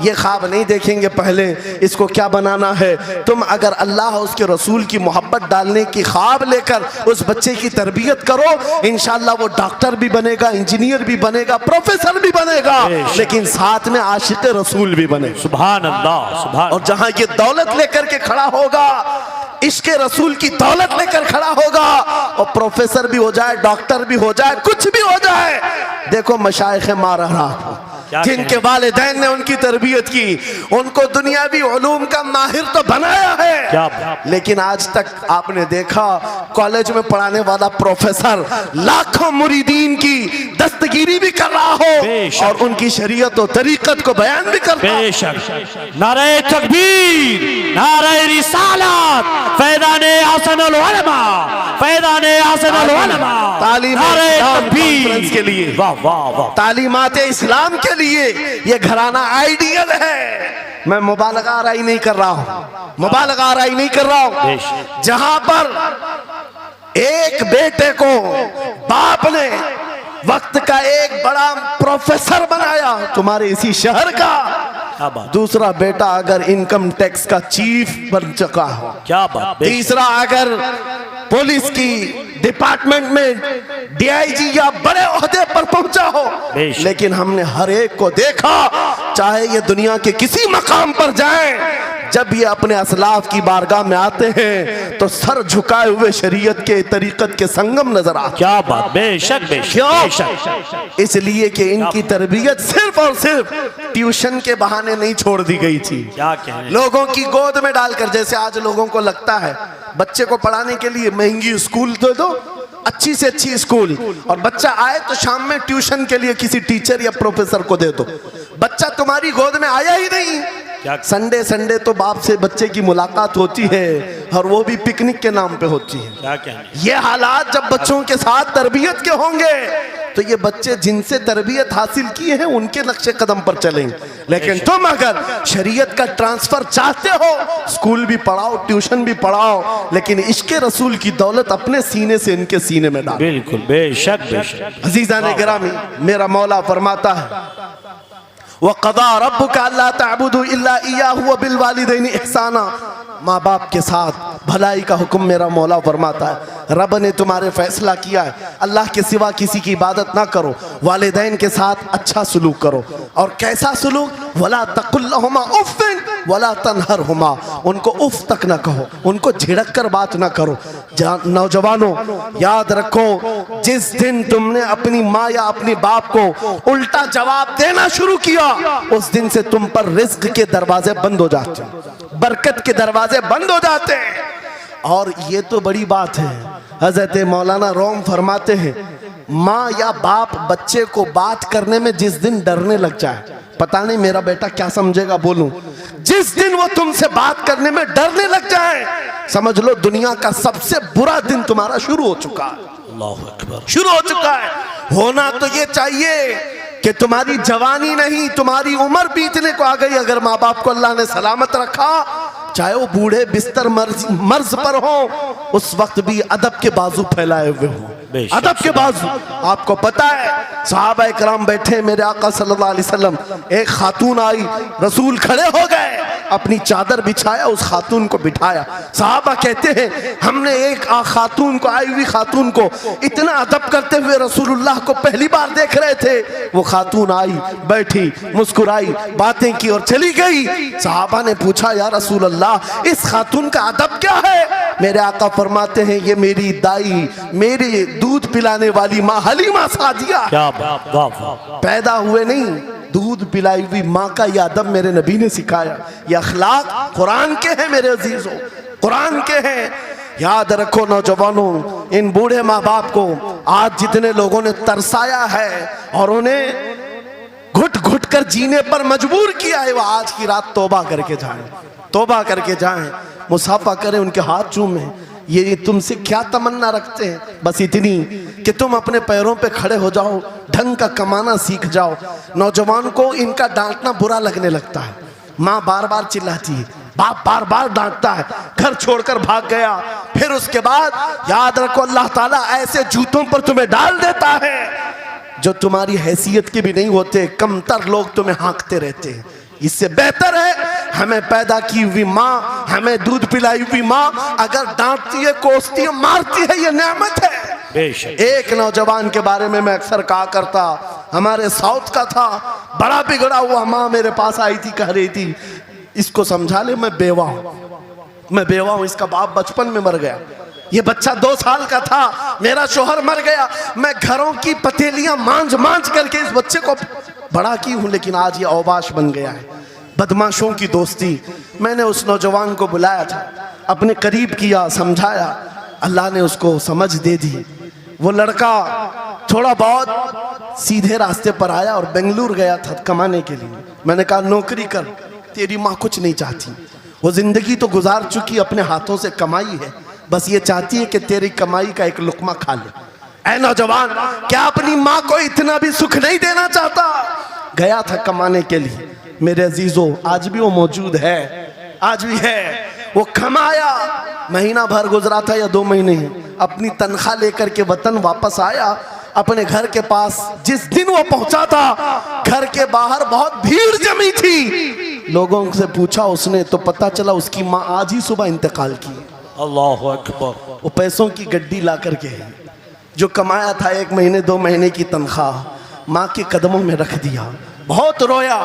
ये ख्वाब नहीं देखेंगे पहले इसको क्या बनाना है। तुम अगर अल्लाह उसके रसूल की मोहब्बत डालने की ख्वाब लेकर उस बच्चे की तरबियत करो, इंशाअल्लाह वो डॉक्टर भी बनेगा, इंजीनियर भी बनेगा, प्रोफेसर भी बनेगा, लेकिन साथ में आशिक रसूल भी बनेगा।
सुभान अल्लाह, सुभान।
और जहां ये दौलत लेकर के खड़ा होगा, इसके रसूल की दौलत लेकर खड़ा होगा, और प्रोफेसर भी हो जाए, डॉक्टर भी हो जाए, कुछ भी हो जाए, देखो मशाइख मारा रहा जिनके वालिदैन ने उनकी तरबियत की, उनको दुनियावी उलूम का माहिर तो बनाया है, लेकिन आज तक आपने देखा कॉलेज में पढ़ाने वाला प्रोफेसर लाखों मुरीदीन की दस्तगीरी भी कर रहा हो और उनकी शरीयत और तरीकत को बयान भी कर रहा हो।
नारे तकबीर, नारे रिसालत, फैज़ाने हसनुल उलमा, फैज़ाने हसनुल उलमा,
तालीम कॉन्फ्रेंस के लिए,
वाह वाह वाह,
तालीमात इस्लाम के लिए ये घराना आइडियल है। मैं मुबालगा आराई नहीं कर रहा हूं, मुबालगा आराई नहीं कर रहा हूं। जहां पर एक बेटे को बाप ने वक्त का एक बड़ा प्रोफेसर बनाया तुम्हारे इसी शहर का, दूसरा बेटा अगर इनकम टैक्स का चीफ बन चुका हो,
क्या बात,
तीसरा अगर पुलिस की डिपार्टमेंट में डीआईजी या बड़े ओहदे पर पहुंचा हो, लेकिन हमने हर एक को देखा, चाहे ये दुनिया के किसी मकाम पर जाएं, जब ये अपने असलाफ की बारगाह में आते हैं तो सर झुकाए हुए शरीयत के तरीकत के संगम नजर आते।
क्या बात, बेशक बेशक।
इसलिए कि इनकी तरबियत सिर्फ और सिर्फ ट्यूशन के बहाने नहीं छोड़ दी गई थी,
क्या कहने,
लोगों की गोद में डालकर। जैसे आज लोगों को लगता है बच्चे को पढ़ाने के लिए महंगी स्कूल दे दो, अच्छी से अच्छी स्कूल, और बच्चा आए तो शाम में ट्यूशन के लिए किसी टीचर या प्रोफेसर को दे दो। बच्चा तुम्हारी गोद में आया ही नहीं, संडे संडे तो बाप से बच्चे की मुलाकात होती है, और वो भी पिकनिक के नाम पे होती है।
क्या कहने,
ये हालात जब बच्चों के साथ तरबियत के होंगे तो ये बच्चे जिनसे तरबियत हासिल की है उनके नक्शे कदम पर चलेंगे। लेकिन तुम अगर शरीयत का ट्रांसफर चाहते हो, स्कूल भी पढ़ाओ, ट्यूशन भी पढ़ाओ, लेकिन इश्क़े रसूल की दौलत अपने सीने से इनके सीने में डालो।
बिल्कुल, बेशक बेशक।
अजीज़ान गिरामी, मेरा मौला फरमाता है, वक़ज़ा रब्बुका अल्ला तअबुदू इल्ला इय्याहु व बिल वालिदैनि इहसाना। माँ बाप के साथ भलाई का हुक्म मेरा मौला फरमाता है। रब ने तुम्हारे फैसला किया है अल्लाह के सिवा किसी की इबादत ना करो, वालिदैन के साथ अच्छा सलूक करो। और कैसा सलूक? वला तकुल्लहुमा उफ़्फ़िन वला तनहरहुमा, उनको उफ तक ना कहो, उनको झिड़क कर बात ना करो। नौजवानों याद रखो, जिस दिन तुमने अपनी माँ या अपने बाप को उल्टा जवाब देना शुरू किया, उस दिन से तुम पर रिज्क के दरवाजे बंद हो जाते हैं, बरकत के दरवाजे बंद हो जाते हैं। और ये तो बड़ी बात है, हजरत मौलाना रोम फरमाते हैं, माँ या बाप बच्चे को बात करने में जिस दिन डरने लग जाए, पता नहीं मेरा बेटा क्या समझेगा बोलूं, जिस दिन वो तुमसे बात करने में डरने लग जाए, समझ लो दुनिया का सबसे बुरा दिन तुम्हारा शुरू हो चुका है।
अल्लाहु अकबर,
शुरू हो चुका है। होना तो ये चाहिए कि तुम्हारी जवानी नहीं, तुम्हारी उम्र बीतने को आ गई, अगर माँ बाप को अल्लाह ने सलामत रखा, चाहे वो बूढ़े बिस्तर मर्ज पर हो, उस वक्त भी अदब के बाजू फैलाए हुए हो, अदब के बाजू। आपको पता है सहाबा इकराम बैठे, मेरे आका सल्लल्लाहु अलैहि वसल्लम, एक खातून आई, रसूल खड़े हो गए, अपनी चादर बिछाया, उस खातून को बिठाया। सहाबा कहते हैं हमने एक खातून को, आई हुई खातून को इतना अदब करते हुए रसूलुल्लाह को पहली बार देख रहे थे। वो खातून आई, बैठी, मुस्कुराई, बातें की और चली गई। सहाबा ने पूछा या रसूल अल्लाह, इस खातून का अदब क्या है? मेरे आका फरमाते हैं ये मेरी दाई, मेरी दूध पिलाने वाली माँ हलीमा सादिया, पैदा हुए नहीं, दूध पिलाई हुई माँ का यह अदब मेरे नबी ने सिखाया। यह अखलाक कुरान के हैं मेरे अजीजों, कुरान के हैं। याद रखो नौजवानों, इन बूढ़े माँ बाप को आज जितने लोगों ने तरसाया है और उन्हें घुट घुट कर जीने पर मजबूर किया है, वो आज की रात तौबा करके जाएं, तौबा करके जाएं, मुसाफा करें, उनके हाथ चूमें। ये तुमसे क्या तमन्ना रखते हैं? बस इतनी कि तुम अपने पैरों पे खड़े हो जाओ, ढंग का कमाना सीख जाओ। नौजवान को इनका डांटना बुरा लगने लगता है, माँ बार बार चिल्लाती है, बाप बार बार डांटता है, घर छोड़कर भाग गया। फिर उसके बाद याद रखो अल्लाह ताला ऐसे जूतों पर तुम्हें डाल देता है जो तुम्हारी हैसियत के भी नहीं होते, कमतर लोग तुम्हें हाँकते रहते हैं। इससे बेहतर है हमें पैदा की हुई माँ, हमें दूध पिलाई हुई माँ अगर डांटती है, कोसती है, मारती है, ये नेमत है।
बेशक।
एक नौजवान के बारे में मैं अक्सर कहा करता, हमारे साउथ का था, बड़ा बिगड़ा हुआ। माँ मेरे पास आई थी, कह रही थी इसको समझा ले, मैं बेवा हूं, इसका बाप बचपन में मर गया, ये बच्चा 2 साल का था, मेरा शोहर मर गया, मैं घरों की पतीलियां मांझ करके इस बच्चे को बड़ा की हूं, लेकिन आज ये औबाश बन गया है। बदमाशों की दोस्ती। मैंने उस नौजवान को बुलाया था, अपने करीब किया, समझाया, अल्लाह ने उसको समझ दे दी। वो लड़का थोड़ा बहुत सीधे रास्ते पर आया और बेंगलुरु गया था कमाने के लिए। मैंने कहा नौकरी कर, तेरी माँ कुछ नहीं चाहती, वो जिंदगी तो गुजार चुकी, अपने हाथों से कमाई है, बस ये चाहती है कि तेरी कमाई का एक लुकमा खा ले। ऐ नौजवान, क्या अपनी माँ को इतना भी सुख नहीं देना चाहता? गया था कमाने के लिए। मेरे अजीजों, आज भी वो मौजूद है, आज भी है। वो कमाया, महीना भर गुजरा था या 2 महीने, अपनी तनख्वाह लेकर के वतन वापस आया। अपने घर के पास जिस दिन वो पहुंचा था, घर के बाहर बहुत भीड़ जमी थी। लोगों से पूछा उसने तो पता चला उसकी माँ आज ही सुबह इंतकाल की।
अल्लाहु अकबर।
वो पैसों की गड्डी ला करके जो कमाया था 1 महीने 2 महीने की तनख्वाह माँ के कदमों में रख दिया। बहुत रोया।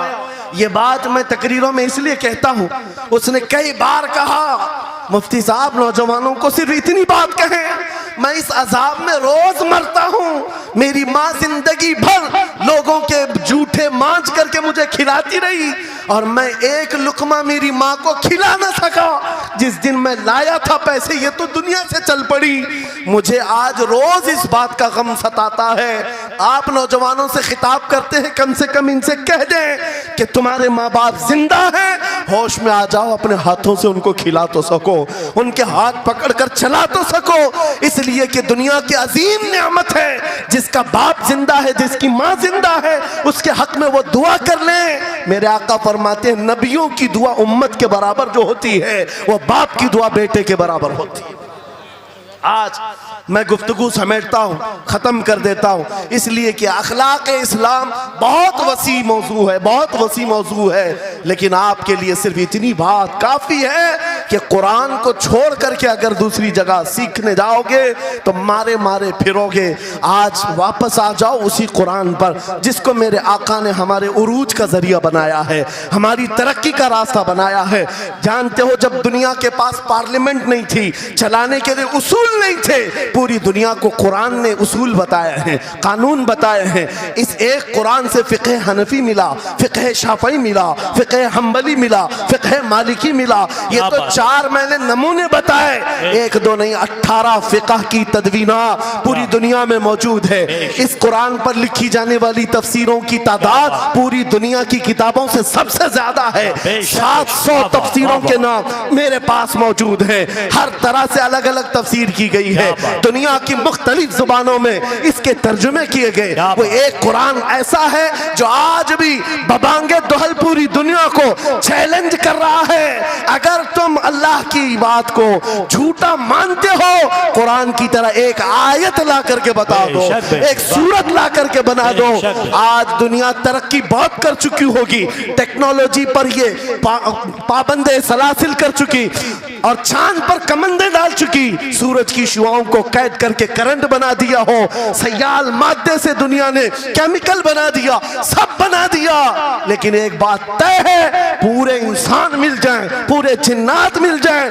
ये बात मैं तकरीरों में इसलिए कहता हूँ, उसने कई बार कहा मुफ्ती साहब नौजवानों को सिर्फ इतनी बात कहें, मैं इस अजाब में रोज मरता हूँ। मेरी माँ जिंदगी भर लोगों के जूठे मांझ करके मुझे खिलाती रही और मैं एक लुकमा मेरी माँ को खिला ना सका। जिस दिन मैं लाया था पैसे, ये तो दुनिया से चल पड़ी। मुझे आज रोज इस बात का गम सताता है। आप नौजवानों से खिताब करते हैं, कम से कम इनसे कह दें कि तुम्हारे माँ बाप जिंदा हैं, होश में आ जाओ, अपने हाथों से उनको खिला तो सको, उनके हाथ पकड़कर चला तो सको। इसलिए कि दुनिया की अजीम नेमत है, जिसका बाप जिंदा है, जिसकी माँ जिंदा है, उसके हक में वो दुआ कर ले। मेरे आका फरमाते हैं नबियों की दुआ उम्मत के बराबर जो होती है, वो बाप की दुआ बेटे के बराबर होती है। आज मैं गुफ्तगू समेटता हूँ, ख़त्म कर देता हूँ, इसलिए कि अखलाक इस्लाम बहुत वसी मौजू है, बहुत वसी मौजू है। लेकिन आपके लिए सिर्फ इतनी बात काफ़ी है कि कुरान को छोड़ करके अगर दूसरी जगह सीखने जाओगे तो मारे मारे फिरोगे। आज वापस आ जाओ उसी कुरान पर जिसको मेरे आका ने हमारे उरूज का जरिया बनाया है, हमारी तरक्की का रास्ता बनाया है। जानते हो जब दुनिया के पास पार्लियामेंट नहीं थी, चलाने के लिए उसूल नहीं थे, पूरी दुनिया को कुरान ने उसूल बताए हैं, कानून बताए हैं। इस एक कुरान से फ़िक़्ह हनफी मिला, फ़िक़्ह शाफ़ई मिला, फ़िक़्ह हम्बली मिला, फ़िक़्ह मालिकी मिला। ये तो 4 मैंने नमूने बताए, 1 2 नहीं 18 फ़िक़्ह की तदवीना पूरी दुनिया में मौजूद है। इस कुरान पर लिखी जाने वाली तफसीरों की तादाद पूरी दुनिया की किताबों से सबसे ज्यादा है। 700 तफसीरों के नाम मेरे पास मौजूद है। हर तरह से अलग अलग तफसीर की गई है, दुनिया की मुख्तलिफ जुबानों में इसके तर्जुमे किए गए। वो एक कुरान ऐसा है जो आज भी बबांगे दुहल पूरी दुनिया को चैलेंज कर रहा है। अगर तुम अल्लाह की बात को झूठा मानते हो, कुरान की तरह एक आयत ला करके बता दो, एक सूरत ला करके बना दो। आज दुनिया तरक्की बहुत कर चुकी होगी, टेक्नोलॉजी पर ये पाबंदे सलासिल कर चुकी और चांद पर कमंदे डाल चुकी, सूरज की शुआओं को कैद करके करंट बना दिया हो, सयाल मादे से दुनिया ने केमिकल बना दिया, सब बना दिया। लेकिन एक बात तय है, पूरे इंसान मिल जाएं, पूरे जिन्नात मिल जाएं,